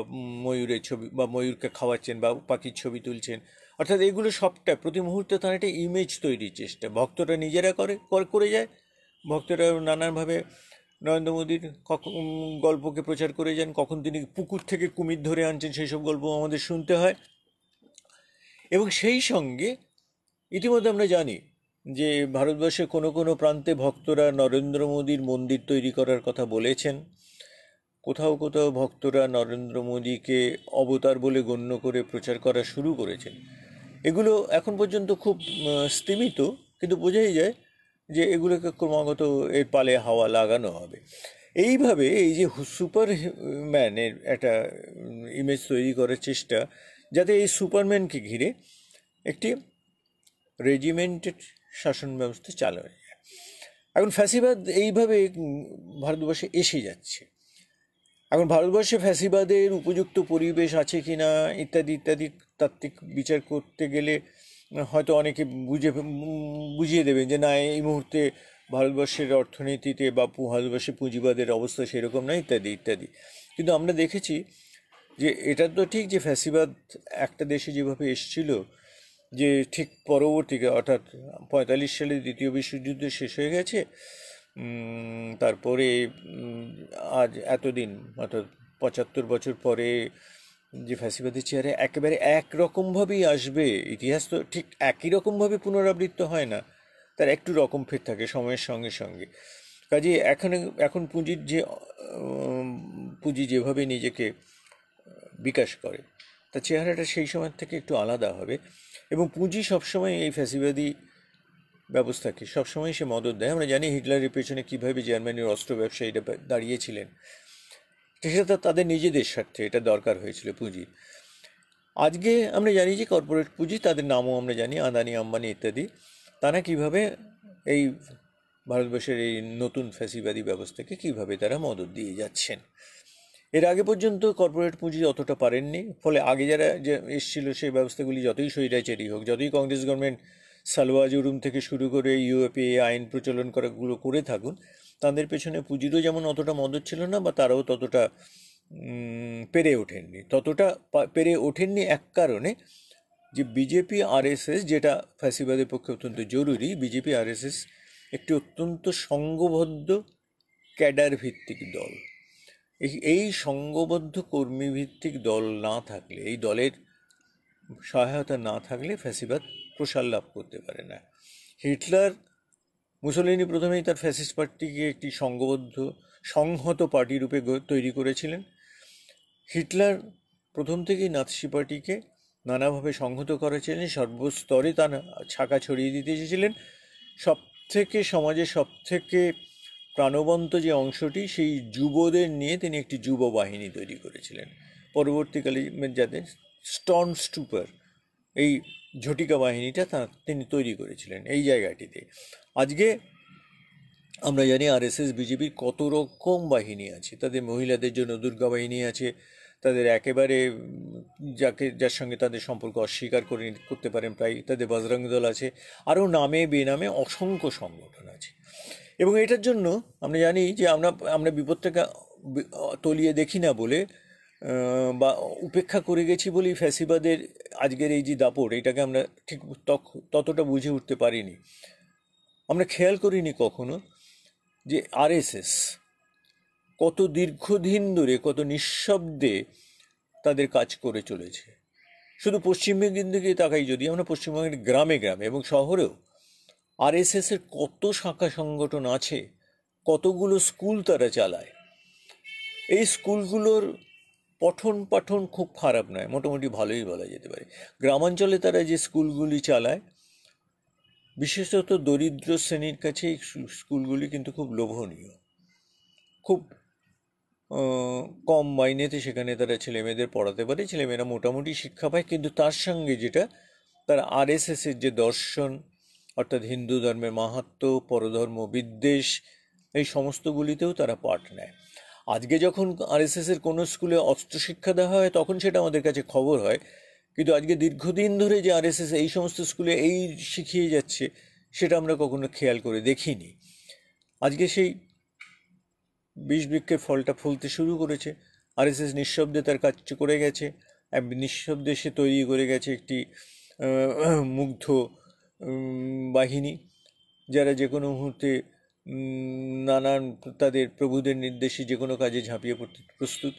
Speaker 1: ময়ূরের ছবি বা ময়ূরকে খাওয়াচ্ছেন বা পাখির ছবি তুলছেন। অর্থাৎ এগুলো সবটা প্রতি মুহূর্তে তার একটা ইমেজ তৈরির চেষ্টা ভক্তরা নিজেরা করে যায়। ভক্তরা নানানভাবে নরেন্দ্র মোদীর গল্পকে প্রচার করে যান। কখন তিনি পুকুর থেকে কুমির ধরে আনছেন সেই সব গল্প আমাদের শুনতে হয়। এবং সেই সঙ্গে ইতিমধ্যে আমরা জানি যে ভারতবর্ষের কোনো কোনো প্রান্তে ভক্তরা নরেন্দ্র মোদীর মন্দির তৈরি করার কথা বলেছেন। কোথাও কোথাও ভক্তরা নরেন্দ্র মোদীকে অবতার বলে গণ্য করে প্রচার করা শুরু করেছেন। এগুলো এখন পর্যন্ত খুব স্তিমিত, কিন্তু বোঝাই যায় যে এগুলোকে ক্রমাগত এর পালে হাওয়া লাগানো হবে। এইভাবে এই যে সুপার ম্যানের একটা ইমেজ তৈরি করার চেষ্টা, যাতে এই সুপারম্যানকে ঘিরে একটি রেজিমেন্টেড শাসন ব্যবস্থা চালানো যায়। এখন ফ্যাসিবাদ এইভাবে ভারতবর্ষে এসে যাচ্ছে। এখন ভারতবর্ষে ফ্যাসিবাদের উপযুক্ত পরিবেশ আছে কি না ইত্যাদি ইত্যাদি তাত্ত্বিক বিচার করতে গেলে হয়তো অনেকে বুঝিয়ে দেবেন যে না, এই মুহূর্তে ভারতবর্ষের অর্থনীতিতে বা ভারতবর্ষে পুঁজিবাদের অবস্থা সেরকম না ইত্যাদি ইত্যাদি। কিন্তু আমরা দেখেছি যে এটা তো ঠিক যে ফ্যাসিবাদ একটা দেশে যেভাবে এসছিল, যে ঠিক পরবর্তীকে অর্থাৎ 45 সালে দ্বিতীয় বিশ্বযুদ্ধ শেষ হয়ে গেছে, তারপরে আজ এতদিন অর্থাৎ 75 বছর পরে যে ফ্যাসিবাদী চেয়ারে একেবারে একরকমভাবেই আসবে। ইতিহাস তো ঠিক একই রকমভাবে পুনরাবৃত্ত হয় না, তার একটু রকম ফের থাকে সময়ের সঙ্গে সঙ্গে। কাজে এখন পুঁজি যেভাবে নিজেকে বিকাশ করে, তার চেহারাটা সেই সময় থেকে একটু আলাদা হবে। এবং পুঁজি সবসময় এই ফ্যাসিবাদী ব্যবস্থাকে সবসময় সে মদত দেয়। আমরা জানি হিটলারের পেছনে কীভাবে জার্মানির অস্ত্র ব্যবসায়ীরা দাঁড়িয়েছিলেন, সেটা তাদের নিজেদের স্বার্থে এটা দরকার হয়েছিল পুঁজির। আজকে আমরা জানি যে কর্পোরেট পুঁজি, তাদের নামও আমরা জানি, আদানি, আম্বানি ইত্যাদি, তারা কিভাবে এই ভারতবর্ষের এই নতুন ফ্যাসিবাদী ব্যবস্থাকে কিভাবে তারা মদত দিয়ে যাচ্ছেন। এর আগে পর্যন্ত কর্পোরেট পুঁজি অতটা পারেননি, ফলে আগে যারা যে এসেছিল সেই ব্যবস্থাগুলি যতই স্বৈরাচারী হোক, যতই কংগ্রেস গভর্নমেন্ট সালওয়া জুলুম থেকে শুরু করে ইউএপিএ আইন প্রচলন করাগুলো করে থাকুন, তাদের পেছনে পুঁজিরও যেমন অতটা মদত ছিল না, বা তারাও ততটা পেরে ওঠেননি এক কারণে, যে বিজেপি আরএসএস, যেটা ফ্যাসিবাদের পক্ষে অত্যন্ত জরুরি, বিজেপি আরএসএস একটি অত্যন্ত সংঘবদ্ধ ক্যাডার ভিত্তিক দল। এই সংঘবদ্ধ কর্মী ভিত্তিক দল না থাকলে, এই দলের সহায়তা না থাকলে ফ্যাসিবাদ প্রসার লাভ করতে পারে না। মুসোলিনি প্রথমেই তার ফ্যাসিস্ট পার্টিকে একটি সংহত পার্টি রূপে তৈরি করেছিলেন। হিটলার প্রথম থেকেই নাৎসি পার্টিকে নানাভাবে সংহত করেছিলেন, সর্বস্তরে তার ছাকা ছড়িয়ে দিতে চেয়েছিলেন। সমাজের সবথেকে প্রাণবন্ত যে অংশটি, সেই যুবদের নিয়ে তিনি একটি যুব বাহিনী তৈরি করেছিলেন। পরবর্তীকালে যাদের স্টর্ম স্টুপার, এই ঝটিকা বাহিনীটা তিনি তৈরি করেছিলেন এই জায়গাটিতে। আজকে আমরা জানি আরএসএস বিজেপির কত রকম বাহিনী আছে। তাদের মহিলাদের জন্য দুর্গা বাহিনী আছে, তাদের একেবারে যার সঙ্গে তাদের সম্পর্ক অস্বীকার করতে পারেন প্রায়, তাদের বজরং দল আছে, আরও নামে বেনামে অসংখ্য সংগঠন আছে। এবং এটার জন্য আমরা জানি যে আমরা বিপদটাকে তলিয়ে দেখি না বলে, বা উপেক্ষা করে গেছি বলেই ফ্যাসিবাদের আজকের এই যে দাপট, এটাকে আমরা ঠিক ততটা বুঝে উঠতে পারিনি। আমরা খেয়াল করিনি কখনো যে আরএসএস কত দীর্ঘদিন ধরে, কত নিঃশব্দে তাদের কাজ করে চলেছে। শুধু পশ্চিমবঙ্গের দিকে তাকাই যদি, আমরা পশ্চিমবঙ্গের গ্রামে গ্রামে এবং শহরেও আরএসএসের কত শাখা সংগঠন আছে, কতগুলো স্কুল তারা চালায়। এই স্কুলগুলোর পঠন পাঠন খুব খারাপ নয়, মোটামুটি ভালোই বলা যেতে পারে। গ্রামাঞ্চলে তারা যে স্কুলগুলি চালায়, বিশেষত দরিদ্র শ্রেণীর কাছে এই স্কুলগুলি কিন্তু খুব লোভনীয়। খুব কম মাইনেতে সেখানে তারা ছেলেমেয়েদের পড়াতে পারে, ছেলেমেয়েরা মোটামুটি শিক্ষা পায়। কিন্তু তার সঙ্গে যেটা তার আরএসএসের যে দর্শন, অর্থাৎ হিন্দু ধর্মের মাহাত্ম্য, পরধর্ম বিদ্বেষ, এই সমস্তগুলিতেও তারা পাঠ নেয়। আজকে যখন আরএসএসের কোনো স্কুলে অস্ত্র শিক্ষা দেওয়া হয়, তখন সেটা আমাদের কাছে খবর হয়। কিন্তু আজকে দীর্ঘদিন ধরে যে আরএসএস এই সমস্ত স্কুলে এই শিখিয়ে যাচ্ছে, সেটা আমরা কখনো খেয়াল করে দেখিনি। আজকে সেই বিষ বৃক্ষের ফলটা ফলতে শুরু করেছে। আরএসএস নিঃশব্দে তার কাজ করে গেছে, নিঃশব্দে সে তৈরি করে গেছে একটি মুগ্ধ বাহিনী, যারা যে কোনো মুহূর্তে নানান তাদের প্রভুদের নির্দেশে যে কোনো কাজে ঝাঁপিয়ে পড়তে প্রস্তুত।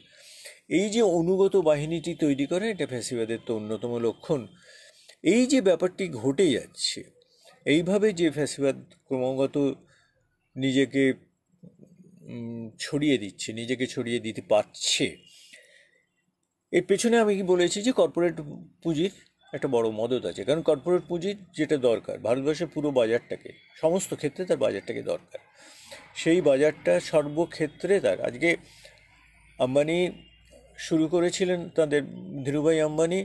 Speaker 1: এই যে অনুগত বাহিনীটি তৈরি করে, এটা ফ্যাসিবাদের তো অন্যতম লক্ষণ। এই যে ব্যাপারটি ঘটে যাচ্ছে, এইভাবে যে ফ্যাসিবাদ ক্রমাগত নিজেকে ছড়িয়ে দিতে পারছে, এর পেছনে আমি কি বলেছি যে কর্পোরেট পুঁজির একটা বড় মদত আছে। কারণ কর্পোরেট পুঁজির যেটা দরকার, ভারতবর্ষের পুরো বাজারটাকে, সমস্ত ক্ষেত্রে তার বাজারটাকে দরকার। সেই বাজারটা সর্বক্ষেত্রে তার। আজকে আম্বানি শুরু করেছিলেন, তাদের ধীরুভাই আম্বানি,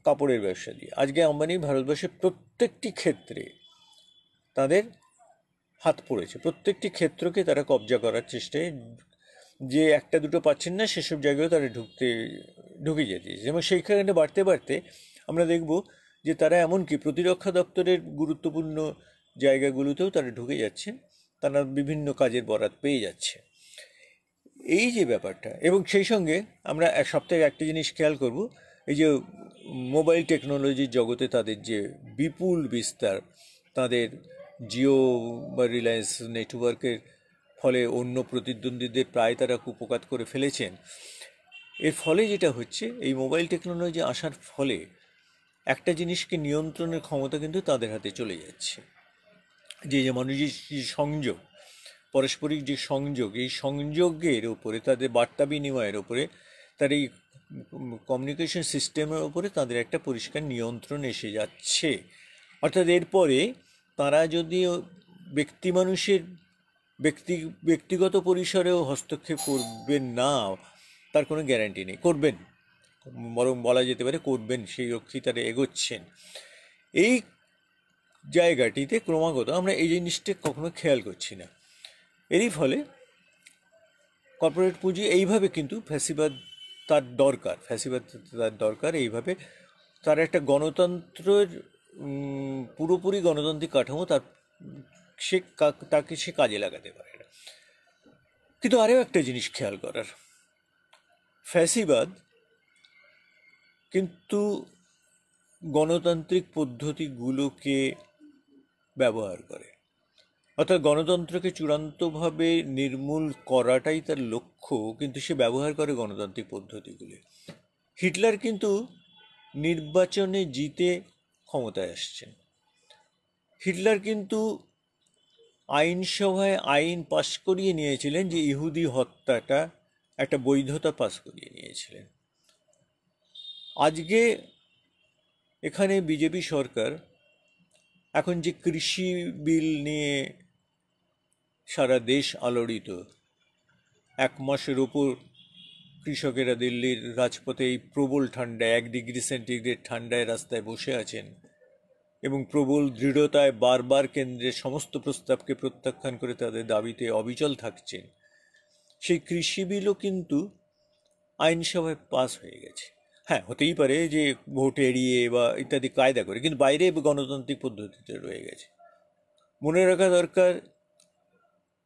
Speaker 1: কাপড়ের ব্যবসা দিয়ে। আজকে আম্বানি ভারতবর্ষের প্রত্যেকটি ক্ষেত্রে তাদের হাত পড়েছে, প্রত্যেকটি ক্ষেত্রকে তারা কবজা করার চেষ্টায়, যে একটা দুটো পাচ্ছেন না সেসব জায়গায় তারা ঢুকে যেতে। যেমন সেইখানে বাড়তে বাড়তে আমরা দেখব যে তারা এমনকি প্রতিরক্ষা দপ্তরের গুরুত্বপূর্ণ জায়গাগুলোতেও তারা ঢুকে যাচ্ছেন, তারা বিভিন্ন কাজের বরাত পেয়ে যাচ্ছে। এই যে ব্যাপারটা, এবং সেই সঙ্গে আমরা সপ্তাহে একটা জিনিস খেয়াল করব, এই যে মোবাইল টেকনোলজির জগতে তাদের যে বিপুল বিস্তার, তাদের জিও বা রিলায়েন্স নেটওয়ার্কের ফলে অন্য প্রতিদ্বন্দ্বীদের প্রায় তারা কুপকাত করে ফেলেছেন। এর ফলে যেটা হচ্ছে, এই মোবাইল টেকনোলজি আসার ফলে একটা জিনিসকে নিয়ন্ত্রণের ক্ষমতা কিন্তু তাদের হাতে চলে যাচ্ছে। যে মানুষের যে সংযোগ, পারস্পরিক যে সংযোগ, এই সংযোগের ওপরে, তাদের বার্তা বিনিময়ের ওপরে, তার এই কমিউনিকেশন সিস্টেমের ওপরে তাদের একটা পরিষ্কার নিয়ন্ত্রণ এসে যাচ্ছে। অর্থাৎ এরপরে তারা যদি ব্যক্তি মানুষের ব্যক্তিগত পরিসরেও হস্তক্ষেপ করবেন না, তার কোনো গ্যারান্টি নেই। করবেন, বরং বলা যেতে পারে করবেন, সেই লক্ষ্যেই তারা এগোচ্ছেন। এই জায়গাটিতে ক্রমাগত আমরা এই জিনিসটা কখনো খেয়াল করছি না। এরই ফলে কর্পোরেট পুঁজি এইভাবে কিন্তু ফ্যাসিবাদ তার দরকার, এইভাবে তার একটা গণতন্ত্রের পুরোপুরি গণতান্ত্রিক কাঠামো তাকে সে কাজে লাগাতে পারে না। কিন্তু আরও একটা জিনিস খেয়াল করার, ফ্যাসিবাদ কিন্তু গণতান্ত্রিক পদ্ধতিগুলোকে ব্যবহার করে, অর্থাৎ গণতন্ত্রকে চূড়ান্তভাবে নির্মূল করাটাই তার লক্ষ্য, কিন্তু সে ব্যবহার করে গণতান্ত্রিক পদ্ধতিগুলি। হিটলার কিন্তু নির্বাচনে জিতে ক্ষমতায় আসছেন। হিটলার কিন্তু আইনসভায় আইন পাশ করিয়ে নিয়েছিলেন, যে ইহুদি হত্যাটা একটা বৈধতা পাশ করিয়ে নিয়েছিলেন। আজকে এখানে বিজেপি সরকার এখন যে কৃষি বিল নিয়ে সারা দেশ আলোড়িত, 1 মাসের ওপর কৃষকেরা দিল্লির রাজপথে এই প্রবল ঠান্ডায় 1 ডিগ্রি সেন্টিগ্রেড ঠান্ডায় রাস্তায় বসে আছেন এবং প্রবল দৃঢ়তায় বারবার কেন্দ্রের সমস্ত প্রস্তাবকে প্রত্যাখ্যান করে তাদের দাবিতে অবিচল থাকছেন। সেই কৃষি বিলও কিন্তু আইনসভায় পাস হয়ে গেছে। হ্যাঁ, হতেই পারে যে ভোট এড়িয়ে বা ইত্যাদি কায়দা করে, কিন্তু বাইরে গণতান্ত্রিক পদ্ধতিতে রয়ে গেছে। মনে রাখা দরকার,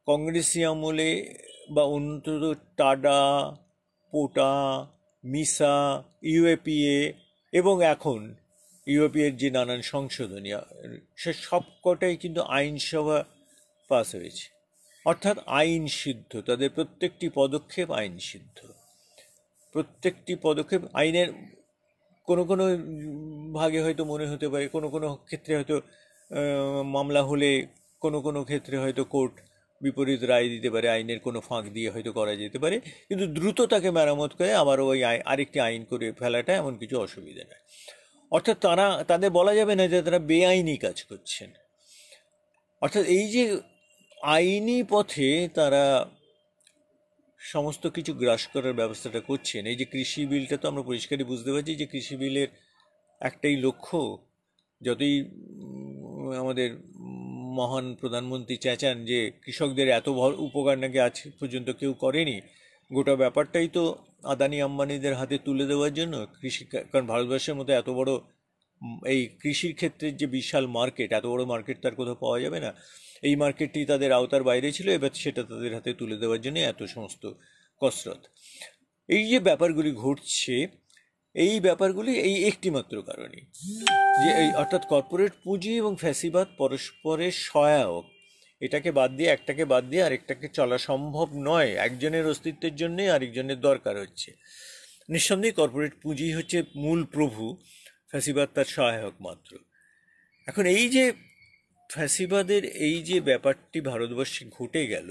Speaker 1: কংগ্রেসি আমলে বা অন্তত টাডা, পোটা, মিসা, ইউএপিএ এবং এখন ইউএপিএর যে নানান সংশোধনী, সে সবকটাই কিন্তু আইনসভা পাস হয়েছে, অর্থাৎ আইন সিদ্ধ। তাদের প্রত্যেকটি পদক্ষেপ আইন সিদ্ধ, প্রত্যেকটি পদক্ষেপ আইনের কোনো কোনো ভাগে হয়তো মনে হতে পারে, কোনো কোনো ক্ষেত্রে হয়তো মামলা হলে কোনো কোনো ক্ষেত্রে হয়তো কোর্ট বিপরীত রায় দিতে পারে, আইনের কোনো ফাঁক দিয়ে হয়তো করা যেতে পারে, কিন্তু দ্রুত তাকে মেরামত করে আবারও ওই আরেকটি আইন করে ফেলাটা এমন কিছু অসুবিধা নয়। অর্থাৎ তাদের বলা যাবে না যে তারা বেআইনি কাজ করছেন। অর্থাৎ এই যে আইনি পথে তারা সমস্ত কিছু গ্রাস করার ব্যবস্থাটা করছেন। এই যে কৃষি বিলটা, তো আমরা পরিষ্কারই বুঝতে পারছি যে কৃষি বিলের একটাই লক্ষ্য, যতই আমাদের মহান প্রধানমন্ত্রী চেঁচান যে কৃষকদের এত উপকার নাকি আজ পর্যন্ত কেউ করেনি, গোটা ব্যাপারটাই তো আদানি আম্বানিদের হাতে তুলে দেওয়ার জন্য। কারণ ভারতবর্ষের মতো এত বড় এই কৃষির ক্ষেত্রের যে বিশাল মার্কেট, এত বড় মার্কেট তার কোথাও পাওয়া যাবে না। এই মার্কেটটি তাদের আওতার বাইরে ছিল, এবার সেটা তাদের হাতে তুলে দেওয়ার জন্য এত সমস্ত কসরত। এই যে ব্যাপারগুলি ঘটছে, এই ব্যাপারগুলি এই একটিমাত্র কারণই, যে এই অর্থাৎ কর্পোরেট পুঁজি এবং ফ্যাসিবাদ পরস্পরের সহায়ক। এটাকে বাদ দিয়ে, একটাকে বাদ দিয়ে আরেকটাকে চলা সম্ভব নয়। একজনের অস্তিত্বের জন্যই আরেকজনের দরকার হচ্ছে। নিঃসন্দেহে কর্পোরেট পুঁজি হচ্ছে মূল প্রভু, ফ্যাসিবাদ তার সহায়ক মাত্র। এখন এই যে ফ্যাসিবাদের এই যে ব্যাপারটি ভারতবর্ষে ঘটে গেল,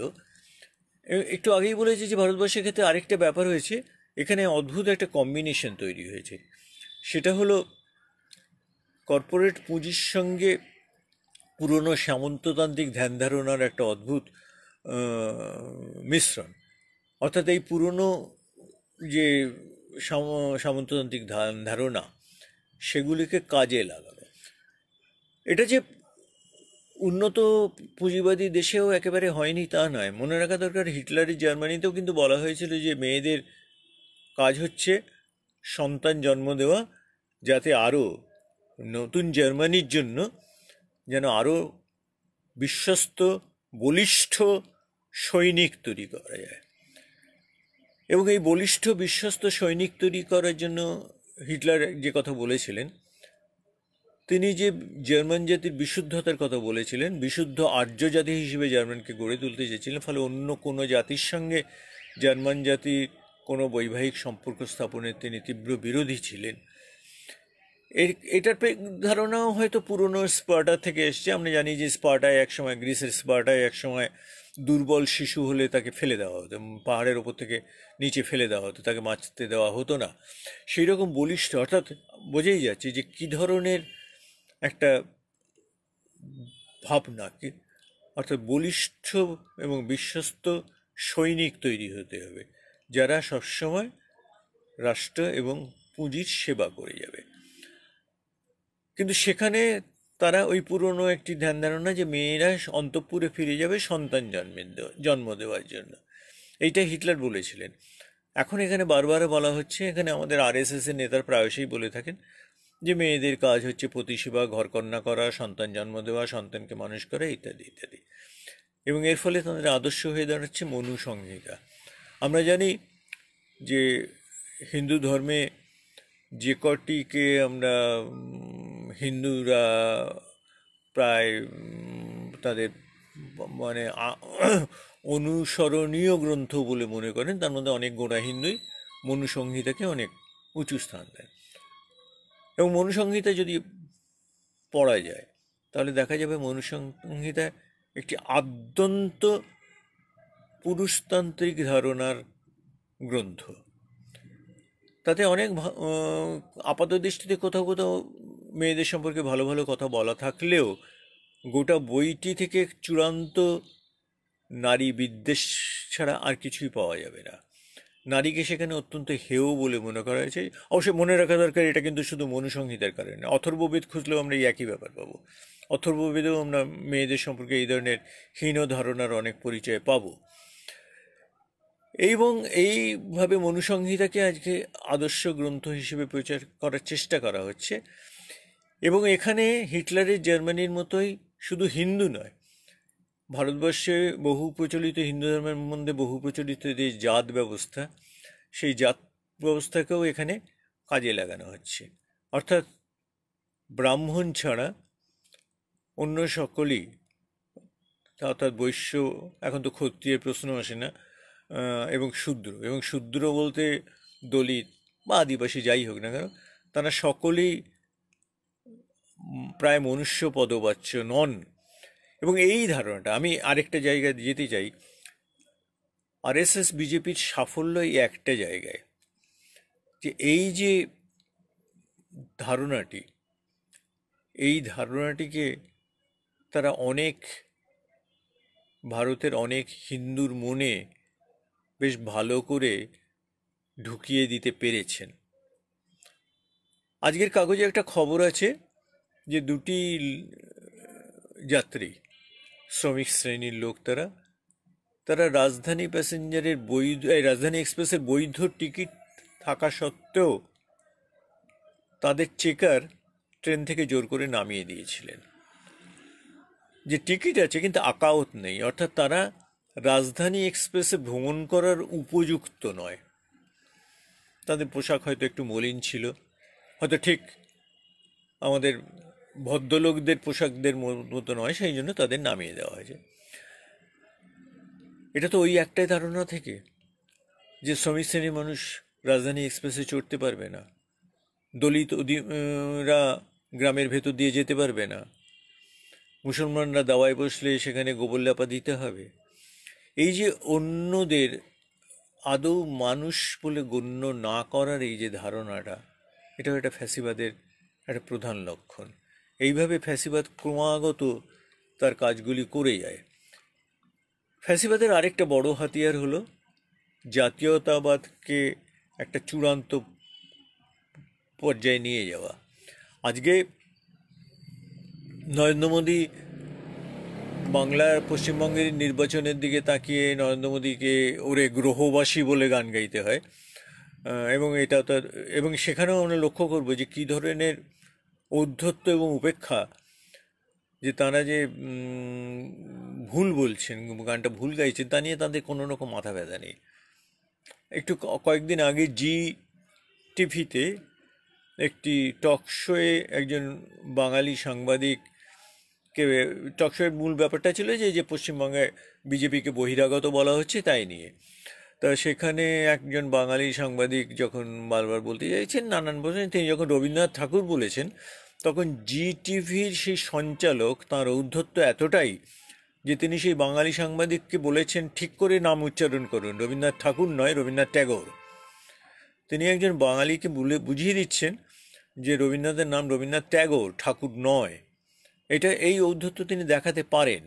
Speaker 1: একটু আগেই বলেছি যে ভারতবর্ষের ক্ষেত্রে আরেকটা ব্যাপার হয়েছে, এখানে অদ্ভুত একটা কম্বিনেশন তৈরি হয়েছে। সেটা হলো কর্পোরেট পুঁজির সঙ্গে পুরনো সামন্ততান্ত্রিক ধ্যান ধারণার একটা অদ্ভুত মিশ্রণ। অর্থাৎ এই পুরনো যে সামন্ততান্ত্রিক ধারণা, সেগুলিকে কাজে লাগানো। এটা যে উন্নত পুঁজিবাদী দেশেও একেবারে হয়নি তা নয়। মনে রাখা দরকার, হিটলারের জার্মানিতেও কিন্তু বলা হয়েছিল যে মেয়েদের কাজ হচ্ছে সন্তান জন্ম দেওয়া, যাতে আরও নতুন জার্মানির জন্য যেন আরও বিশ্বস্ত বলিষ্ঠ সৈনিক তৈরি করা যায়। এবং এই বলিষ্ঠ বিশ্বস্ত সৈনিক তৈরি করার জন্য হিটলার যে কথা বলেছিলেন, তিনি যে জার্মান জাতির বিশুদ্ধতার কথা বলেছিলেন, বিশুদ্ধ আর্য জাতি হিসেবে জার্মানকে গড়ে তুলতে চেয়েছিলেন, ফলে অন্য কোনো জাতির সঙ্গে জার্মান জাতির কোনো বৈবাহিক সম্পর্ক স্থাপনের তিনি তীব্র বিরোধী ছিলেন। এটার ধারণাও হয়তো পুরনো স্পার্টা থেকে এসছে। আমরা জানি যে স্পার্টায় একসময়, গ্রিসের স্পার্টায় একসময় দুর্বল শিশু হলে তাকে ফেলে দেওয়া হতো, পাহাড়ের ওপর থেকে নিচে ফেলে দেওয়া হতো, তাকে বাঁচতে দেওয়া হতো না। সেই রকম বলিষ্ঠ, অর্থাৎ বোঝাই যাচ্ছে যে কী ধরনের একটা ভাবনা, কি অর্থাৎ বলিষ্ঠ এবং বিশ্বস্ত সৈনিক তৈরি হতে হবে, যারা সবসময় রাষ্ট্র এবং পুঁজির সেবা করে যাবে। কিন্তু সেখানে তারা ওই পুরনো একটি ধ্যান ধারণা যে মেয়েরা অন্তঃপুরে ফিরে যাবে সন্তান জন্ম দেওয়ার জন্য, এইটা হিটলার বলেছিলেন। এখন এখানে বারবার বলা হচ্ছে, এখানে আমাদের আরএসএস এর নেতার প্রায়শই বলে থাকেন যে মেয়েদের কাজ হচ্ছে প্রতিসেবা, ঘরকন্যা করা, সন্তান জন্ম দেওয়া, সন্তানকে মানুষ করা, ইত্যাদি ইত্যাদি। এবং এর ফলে তাদের আদর্শ হয়ে দাঁড়াচ্ছে মনু সংহিতা। আমরা জানি যে হিন্দু ধর্মে যে কটিকে আমরা হিন্দুরা প্রায় তাদের মানে অনুসরণীয় গ্রন্থ বলে মনে করেন, তার মধ্যে অনেক গোড়া হিন্দুই মনু সংহিতাকে অনেক উঁচু স্থান দেয়। এবং মনু সংহিতা যদি পড়া যায় তাহলে দেখা যাবে মনু সংহিতা একটি আদ্যন্ত পুরুষতান্ত্রিক ধারণার গ্রন্থ। তাতে অনেক আপাত দৃষ্টিতে কোথাও কোথাও মেয়েদের সম্পর্কে ভালো ভালো কথা বলা থাকলেও গোটা বইটি থেকে চূড়ান্ত নারী বিদ্বেষ ছাড়া আর কিছুই পাওয়া যাবে না। নারীকে সেখানে অত্যন্ত হেয় বলে মনে করা হয়েছে। অবশ্যই মনে রাখা দরকার, এটা কিন্তু শুধু মনুসংহিতার কারণে। অথর্ববেদ খুঁজলেও আমরা এই একই ব্যাপার পাবো। অথর্ববেদেও আমরা মেয়েদের সম্পর্কে এই ধরনের হীন ধারণার অনেক পরিচয় পাবো। এবং এইভাবে মনুসংহিতাকে আজকে আদর্শ গ্রন্থ হিসেবে প্রচার করার চেষ্টা করা হচ্ছে। এবং এখানে হিটলারের জার্মানির মতোই শুধু হিন্দু নয়, ভারতবর্ষে বহু প্রচলিত হিন্দু ধর্মের মধ্যে বহু প্রচলিত যে জাত ব্যবস্থা, সেই জাত ব্যবস্থাকেও এখানে কাজে লাগানো হচ্ছে। অর্থাৎ ব্রাহ্মণ ছাড়া অন্য সকলেই, অর্থাৎ বৈশ্য, এখন তো ক্ষত্রিয়ের প্রশ্ন আসে না, এবং শূদ্র বলতে দলিত বা আদিবাসী যাই হোক না কেন, তারা সকলেই প্রায় মনুষ্য পদবাচ্য নন। এবং এই ধারণাটা আমি আরেকটা জায়গায় যেতে চাই, আরএসএস বিজেপির সাফল্য এই একটা জায়গায়, যে এই যে ধারণাটি, এই ধারণাটিকে তারা অনেক ভারতের অনেক হিন্দুর মনে বেশ ভালো করে ঢুকিয়ে দিতে পেরেছেন। আজকের কাগজে একটা খবর আছে যে দুটি যাত্রী, শ্রমিক শ্রেণীর লোক, তারা রাজধানী প্যাসেঞ্জারের রাজধানী এক্সপ্রেসের বৈধ টিকিট থাকা সত্ত্বেও তাদের চেকার ট্রেন থেকে জোর করে নামিয়ে দিয়েছিলেন। যে টিকিট আছে কিন্তু আকাউত নেই, অর্থাৎ তারা রাজধানী এক্সপ্রেসে ভ্রমণ করার উপযুক্ত নয়। তাদের পোশাক হয়তো একটু মলিন ছিল, হয়তো ঠিক আমাদের ভদ্রলোকদের পোশাকদের মতো নয়, সেই জন্য তাদের নামিয়ে দেওয়া হয়েছে। এটা তো ওই একটাই ধারণা থেকে যে শ্রমিক শ্রেণীর মানুষ রাজধানী এক্সপ্রেসে চড়তে পারবে না, দলিত রা গ্রামের ভেতর দিয়ে যেতে পারবে না, মুসলমানরা দাওয়ায় বসলে সেখানে গোবরলাপা দিতে হবে। এই যে অন্যদের আদৌ মানুষ বলে গণ্য না করার এই যে ধারণাটা, এটাও একটা ফ্যাসিবাদের একটা প্রধান লক্ষণ। এইভাবে ফ্যাসিবাদ ক্রমাগত তার কাজগুলি করে যায়। ফ্যাসিবাদের আরেকটা বড় হাতিয়ার হলো জাতীয়তাবাদকে একটা চূড়ান্ত পর্যায়ে নিয়ে যাওয়া। আজকে নরেন্দ্র মোদী বাংলার পশ্চিমবঙ্গের নির্বাচনের দিকে তাকিয়ে নরেন্দ্র মোদীকে ওরে গ্রহবাসী বলে গান গাইতে হয়, এবং এটা তো, এবং সেখানেও আমরা লক্ষ্য করবো যে কী ধরনের ঔদ্ধত্য এবং উপেক্ষা, যে তারা যে ভুল বলছেন, গানটা ভুল গাইছেন, তা নিয়ে তাদের কোনো রকম মাথা ব্যথা নেই। একটু কয়েকদিন আগে জি টিভিতে একটি টক শোয়ে একজন বাঙালি সাংবাদিককে, টক শোয়ের মূল ব্যাপারটা ছিল যে পশ্চিমবঙ্গে বিজেপিকে বহিরাগত বলা হচ্ছে তাই নিয়ে। তা সেখানে একজন বাঙালি সাংবাদিক যখন বারবার বলতে চাইছেন নানান বলছেন, তিনি যখন রবীন্দ্রনাথ ঠাকুর বলেছেন তখন জি টিভির সেই সঞ্চালক তাঁর ঔদ্ধত্য এতটাই যে তিনি সেই বাঙালি সাংবাদিককে বলেছেন ঠিক করে নাম উচ্চারণ করুন, রবীন্দ্রনাথ ঠাকুর নয়, রবীন্দ্রনাথ ট্যাগর। তিনি একজন বাঙালিকে বুঝিয়ে দিচ্ছেন যে রবীন্দ্রনাথের নাম রবীন্দ্রনাথ ট্যাগর, ঠাকুর নয়। এই ঔদ্ধত্য তিনি দেখাতে পারেন,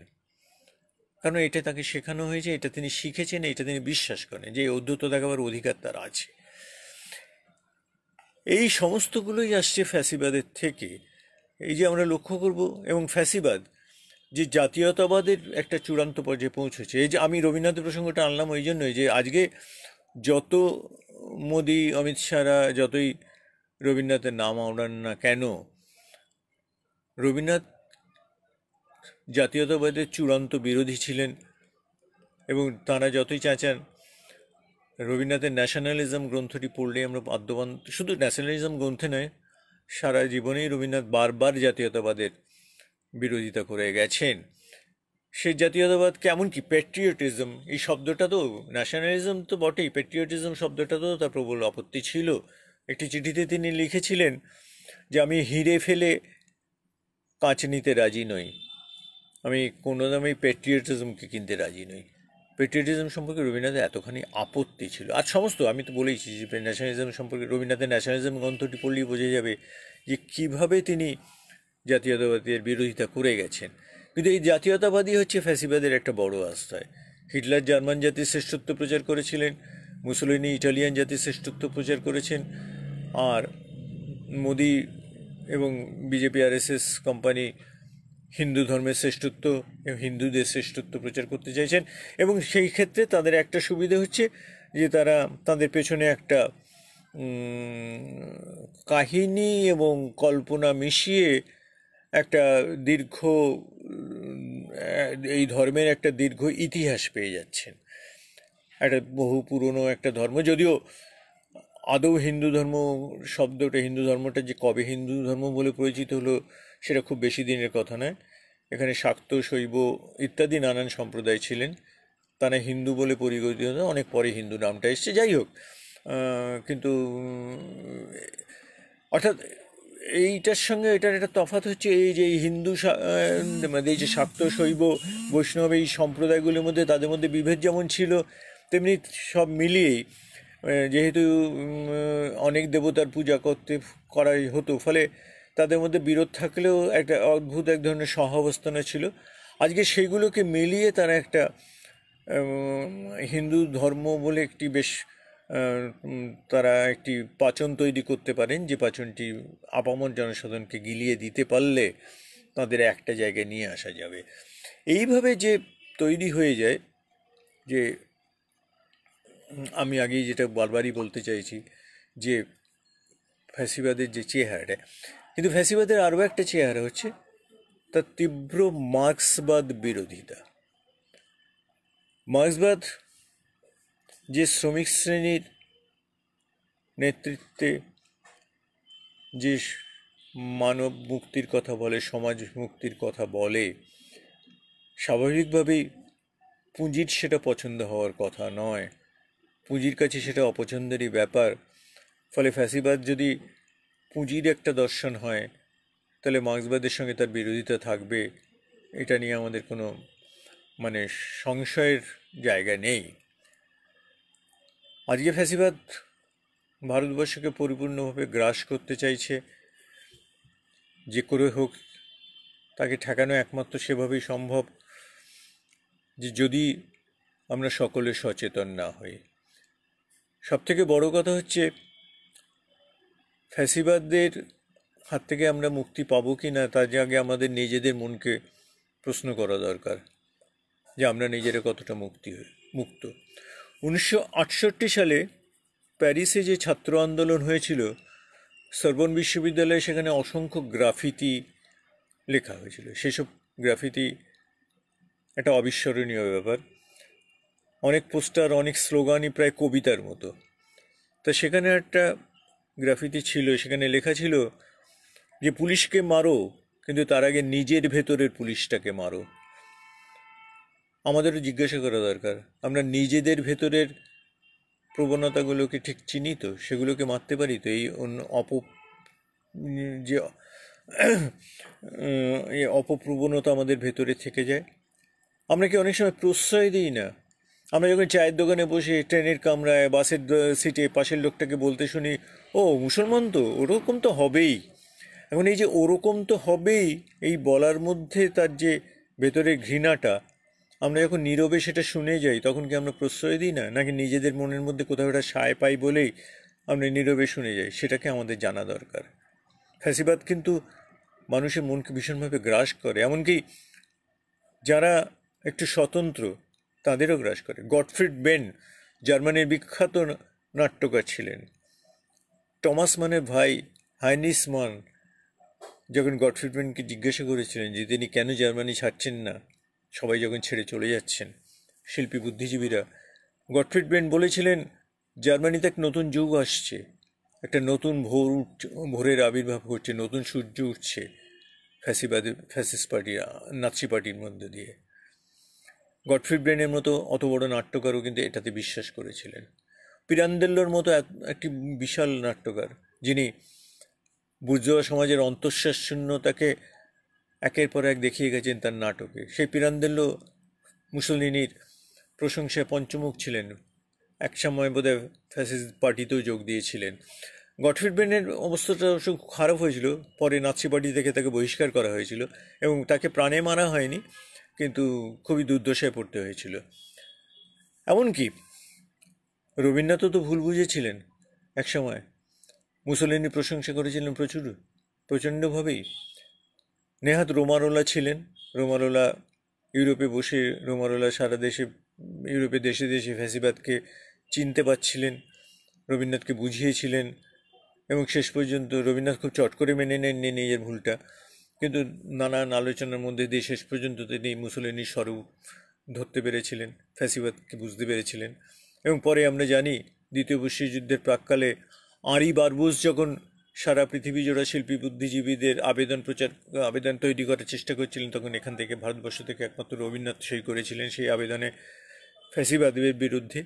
Speaker 1: কারণ এটা তাকে শেখানো হয়েছে, এটা তিনি শিখেছেন, এটা তিনি বিশ্বাস করেন যে এই ঔদ্ধত্য দেখাবার অধিকার তার আছে। এই সমস্তগুলোই আসছে ফ্যাসিবাদের থেকে। এই যে আমরা লক্ষ্য করব, এবং ফ্যাসিবাদ যে জাতীয়তাবাদের একটা চূড়ান্ত পর্যায়ে পৌঁছেছে। এই যে আমি রবীন্দ্রনাথের প্রসঙ্গটা আনলাম ওই জন্যই যে আজকে যত মোদি অমিত শাহরা যতই রবীন্দ্রনাথের নাম আওড়ান না কেন, রবীন্দ্রনাথ জাতীয়তাবাদের চূড়ান্ত বিরোধী ছিলেন। এবং তাঁরা যতই চাচান, রবীন্দ্রনাথের ন্যাশনালিজম গ্রন্থটি পড়লে আমরা আদ্যবান, শুধু ন্যাশনালিজম গ্রন্থে নয়, সারা জীবনেই রবীন্দ্রনাথ বারবার জাতীয়তাবাদের বিরোধিতা করে গেছেন। সেই জাতীয়তাবাদ কেমন কি প্যাট্রিয়টিজম, এই শব্দটা তো, ন্যাশনালিজম তো বটেই, প্যাট্রিয়টিজম শব্দটা তো তার প্রবল আপত্তি ছিল। একটি চিঠিতে তিনি লিখেছিলেন যে আমি হিরে ফেলে কাঁচ নিতে রাজি নই, আমি কোনো দামেই প্যাট্রিয়টিজমকে কিনতে রাজি নই। প্যাট্রিয়টিজম সম্পর্কে রবীন্দ্রনাথের এতখানি আপত্তি ছিল। আর সমস্ত, আমি তো বলেইছি যে ন্যাশনালিজম সম্পর্কে রবীন্দ্রনাথের ন্যাশনালিজম গ্রন্থটি পড়লেই বোঝা যাবে যে কীভাবে তিনি জাতীয়তাবাদের বিরোধিতা করে গেছেন। কিন্তু এই জাতীয়তাবাদী হচ্ছে ফ্যাসিবাদের একটা বড় আস্থায়। হিটলার জার্মান জাতির শ্রেষ্ঠত্ব প্রচার করেছিলেন, মুসোলিনি ইটালিয়ান জাতির শ্রেষ্ঠত্ব প্রচার করেছেন, আর মোদি এবং বিজেপি আরএসএস কোম্পানি হিন্দু ধর্মের শ্রেষ্ঠত্ব এবং হিন্দুদের শ্রেষ্ঠত্ব প্রচার করতে চাইছেন। এবং সেই ক্ষেত্রে তাদের একটা সুবিধা হচ্ছে যে তারা তাদের পেছনে একটা কাহিনী এবং কল্পনা মিশিয়ে একটা দীর্ঘ, এই ধর্মের একটা দীর্ঘ ইতিহাস পেয়ে যাচ্ছেন। একটা বহু পুরনো একটা ধর্ম, যদিও আদৌ হিন্দু ধর্ম শব্দটা, হিন্দু ধর্মটা যে কবে হিন্দু ধর্ম বলে পরিচিত হলো সেটা খুব বেশি দিনের কথা নয়। এখানে শাক্ত, শৈব ইত্যাদি নানান সম্প্রদায় ছিলেন, তারা হিন্দু বলে পরিগণিত হতো, অনেক পরে হিন্দু নামটা এসছে। যাই হোক, কিন্তু অর্থাৎ এইটার সঙ্গে এটার একটা তফাৎ হচ্ছে এই যে হিন্দু মানে এই যে শাক্ত, শৈব, বৈষ্ণব এই সম্প্রদায়গুলির মধ্যে তাদের মধ্যে বিভেদ যেমন ছিল, তেমনি সব মিলিয়েই যেহেতু অনেক দেবতার পূজা করাই হতো, ফলে তাদের মধ্যে বিরোধ থাকলেও একটা অদ্ভুত এক ধরনের সহাবস্থান ছিল। আজকে সেইগুলোকে মিলিয়ে তারা একটা হিন্দু ধর্ম বলে একটি বেশ তারা একটি পাচন তৈরি করতে পারেন, যে পাচনটি আপামর জনসাধারণকে গিলিয়ে দিতে পারলে তাদের একটা জায়গায় নিয়ে আসা যাবে। এইভাবে যে তৈরি হয়ে যায়, যে আমি আগেই যেটা বারবারই বলতে চাইছি যে ফ্যাসিবাদের যে চেহারাটা, কিন্তু ফ্যাসিবাদের আরও একটা চেহারা হচ্ছে তার তীব্র মার্ক্সবাদ বিরোধিতা। মার্ক্সবাদ যে শ্রমিক শ্রেণীর নেতৃত্বে যে মানব মুক্তির কথা বলে, সমাজ মুক্তির কথা বলে, স্বাভাবিকভাবেই পুঁজির সেটা পছন্দ হওয়ার কথা নয়, পুঁজির কাছে সেটা অপছন্দেরই ব্যাপার। ফলে ফ্যাসিবাদ যদি পুঁজির একটা দর্শন হয় তাহলে মার্ক্সবাদের সঙ্গে তার বিরোধিতা থাকবে, এটা নিয়ে আমাদের কোনো মানে সংশয়ের জায়গা নেই। আজকে ফ্যাসিবাদ ভারতবর্ষকে পরিপূর্ণভাবে গ্রাস করতে চাইছে, যে করে হোক তাকে ঠেকানো একমাত্র সেভাবেই সম্ভব যে যদি আমরা সকলে সচেতন না হই। সবথেকে বড় কথা হচ্ছে ফ্যাসিবাদদের হাত থেকে আমরা মুক্তি পাবো কি না তার আগে আমাদের নিজেদের মনকে প্রশ্ন করা দরকার যে আমরা নিজেরা কতটা মুক্ত। 1968 সালে প্যারিসে যে ছাত্র আন্দোলন হয়েছিল, সরবন বিশ্ববিদ্যালয়ে সেখানে অসংখ্য গ্রাফিতি লেখা হয়েছিল। সেসব গ্রাফিতি একটা অবিস্মরণীয় ব্যাপার। অনেক পোস্টার, অনেক স্লোগানই প্রায় কবিতার মতো। তা সেখানে একটা গ্রাফিতি ছিল, সেখানে লেখা ছিল যে পুলিশকে মারো, কিন্তু তার আগে নিজের ভেতরের পুলিশটাকে মারো। আমাদেরও জিজ্ঞাসা করা দরকার, আমরা নিজেদের ভেতরের প্রবণতাগুলোকে ঠিক চিনি তো? সেগুলোকে মারতে পারি তো? এই যে এই অপপ্রবণতা আমাদের ভেতরে থেকে যায়। আমরা কি অনেক সময় প্রশ্রয় দিই না? আমরা যখন চায়ের দোকানে বসে, ট্রেনের কামরায়, বাসের সিটে পাশের লোকটাকে বলতে শুনি, ও মুসলমান তো, ওরকম তো হবেই। এখন এই যে ওরকম তো হবেই, এই বলার মধ্যে তার যে ভেতরের ঘৃণাটা, আমরা যখন নীরবে সেটা শুনে যাই, তখন কি আমরা প্রশ্রয় দিই না? নাকি নিজেদের মনের মধ্যে কোথাও একটা সায় পাই বলেই আমরা নীরবে শুনে যাই? সেটাকে আমাদের জানা দরকার। ফ্যাসিবাদ কিন্তু মানুষের মনকে ভীষণভাবে গ্রাস করে, এমনকি যারা একটু স্বতন্ত্র তাদেরও গ্রাস করে। গটফ্রিড বেন জার্মানির বিখ্যাত নাট্যকার ছিলেন। টমাস মানের ভাই হাইনিস মান যখন গটফ্রিড বেনকে জিজ্ঞাসা করেছিলেন যে তিনি কেন জার্মানি ছাড়ছেন না, সবাই যখন ছেড়ে চলে যাচ্ছেন শিল্পী বুদ্ধিজীবীরা, গটফ্রিড বেন বলেছিলেন, জার্মানিতে এক নতুন যুগ আসছে, একটা নতুন ভোরের আবির্ভাব হচ্ছে, নতুন সূর্য উঠছে ফ্যাসিস্ট পার্টি, নাৎসি পার্টির মধ্যে দিয়ে। গটফ্রিড বেনের মতো অত বড় নাট্যকারও কিন্তু এটাতে বিশ্বাস করেছিলেন। পিরান্দেল্লোর মতো একটি বিশাল নাট্যকার, যিনি বুর্জোয়া সমাজের অন্তঃশ্বাস শূন্যতাকে একের পর এক দেখিয়ে গেছেন তার নাটকে। সেই পিরান্দেল্লো মুসোলিনির প্রশংসায় পঞ্চমুখ ছিলেন, এক সময় বোধহয় ফ্যাসিস্ট পার্টিতেও যোগ দিয়েছিলেন। গটফ্রিড বেনের অবস্থাটা অবশ্য খারাপ হয়েছিল, পরে নাৎসি পার্টি থেকে তাকে বহিষ্কার করা হয়েছিল এবং তাকে প্রাণে মারা হয়নি, কিন্তু খুবই দুর্দশায় পড়তে হয়েছিল। এমনকি রবীন্দ্রনাথও তো ভুল বুঝেছিলেন এক সময়, মুসোলিনি প্রশংসা করেছিলেন প্রচণ্ডভাবেই। নেহাত রোমারোলা ছিলেন, রোমারোলা ইউরোপে বসে রোমারোলা সারা দেশে, ইউরোপে দেশে দেশে ফ্যাসিবাদকে চিনতে পারছিলেন, রবীন্দ্রনাথকে বুঝিয়েছিলেন, এবং শেষ পর্যন্ত রবীন্দ্রনাথ খুব চট করে মেনে নেননি নিজের ভুলটা, কিন্তু নানান আলোচনার মধ্যে দিয়ে শেষ পর্যন্ত তিনি মুসোলিনির স্বরূপ ধরতে পেরেছিলেন, ফ্যাসিবাদকে বুঝতে পেরেছিলেন। এবং পরে আমরা জানি দ্বিতীয় বিশ্বযুদ্ধের প্রাক্কালে আঁরি বারবুস যখন সারা পৃথিবী জোড়া শিল্পী বুদ্ধিজীবীদের আবেদন তৈরি করার চেষ্টা করছিলেন, তখন এখান থেকে ভারতবর্ষ থেকে একমাত্র রবীন্দ্রনাথ সই করেছিলেন সেই আবেদনে ফ্যাসিবাদের বিরুদ্ধে।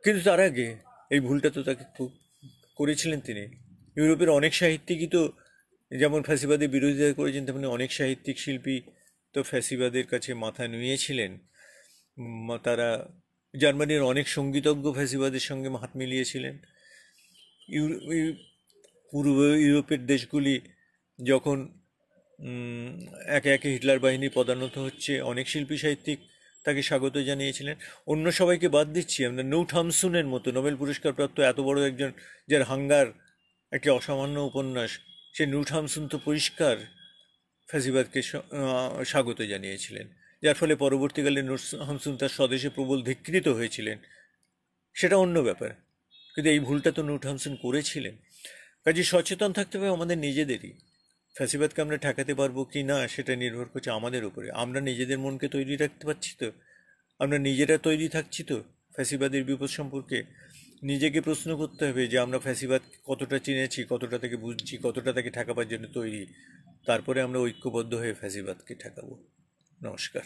Speaker 1: কিন্তু তার আগে এই ভুলটা তো তাকে করেছিলেন তিনি। ইউরোপের অনেক সাহিত্যিকই তো যেমন ফ্যাসিবাদের বিরোধিতা করেছেন, তেমনি অনেক সাহিত্যিক শিল্পী তো ফ্যাসিবাদের কাছে মাথা নুইয়েছিলেন। তারা জার্মানির অনেক সঙ্গীতজ্ঞ ফ্যাসিবাদের সঙ্গে হাত মিলিয়েছিলেন। পূর্ব ইউরোপের দেশগুলি যখন একে একে হিটলার বাহিনী পদানত হচ্ছে, অনেক শিল্পী সাহিত্যিক তাকে স্বাগত জানিয়েছিলেন। অন্য সবাইকে বাদ দিচ্ছি, আমরা নোট হামসুনের মতো নোবেল পুরস্কারপ্রাপ্ত এত বড় একজন, যার হাঙ্গার একটি অসামান্য উপন্যাস, সে নোট হামসুন তো পরিষ্কার ফ্যাসিবাদকে স্বাগত জানিয়েছিলেন, যার ফলে পরবর্তীকালে নোট হামসুন তার স্বদেশে প্রবল ধিক্কৃত হয়েছিলেন, সেটা অন্য ব্যাপার। কিন্তু এই ভুলটা তো নোট হামসুন করেছিলেন। কাজে সচেতন থাকতে হবে আমাদের নিজেদেরই। ফ্যাসিবাদকে আমরা ঠেকাতে পারবো কি না সেটা নির্ভর করছে আমাদের উপরে। আমরা নিজেদের মনকে তৈরি রাখতে পারছি তো? আমরা নিজেরা তৈরি থাকছি তো ফ্যাসিবাদের বিপদ সম্পর্কে? নিজেকে প্রশ্ন করতে হবে যে আমরা ফ্যাসিবাদ কতটা চিনেছি, কতটা থেকে বুঝছি, কতটা তাকে ঠেকাবার জন্য তৈরি। তারপরে আমরা ঐক্যবদ্ধ হয়ে ফ্যাসিবাদকে ঠেকাবো। নমস্কার।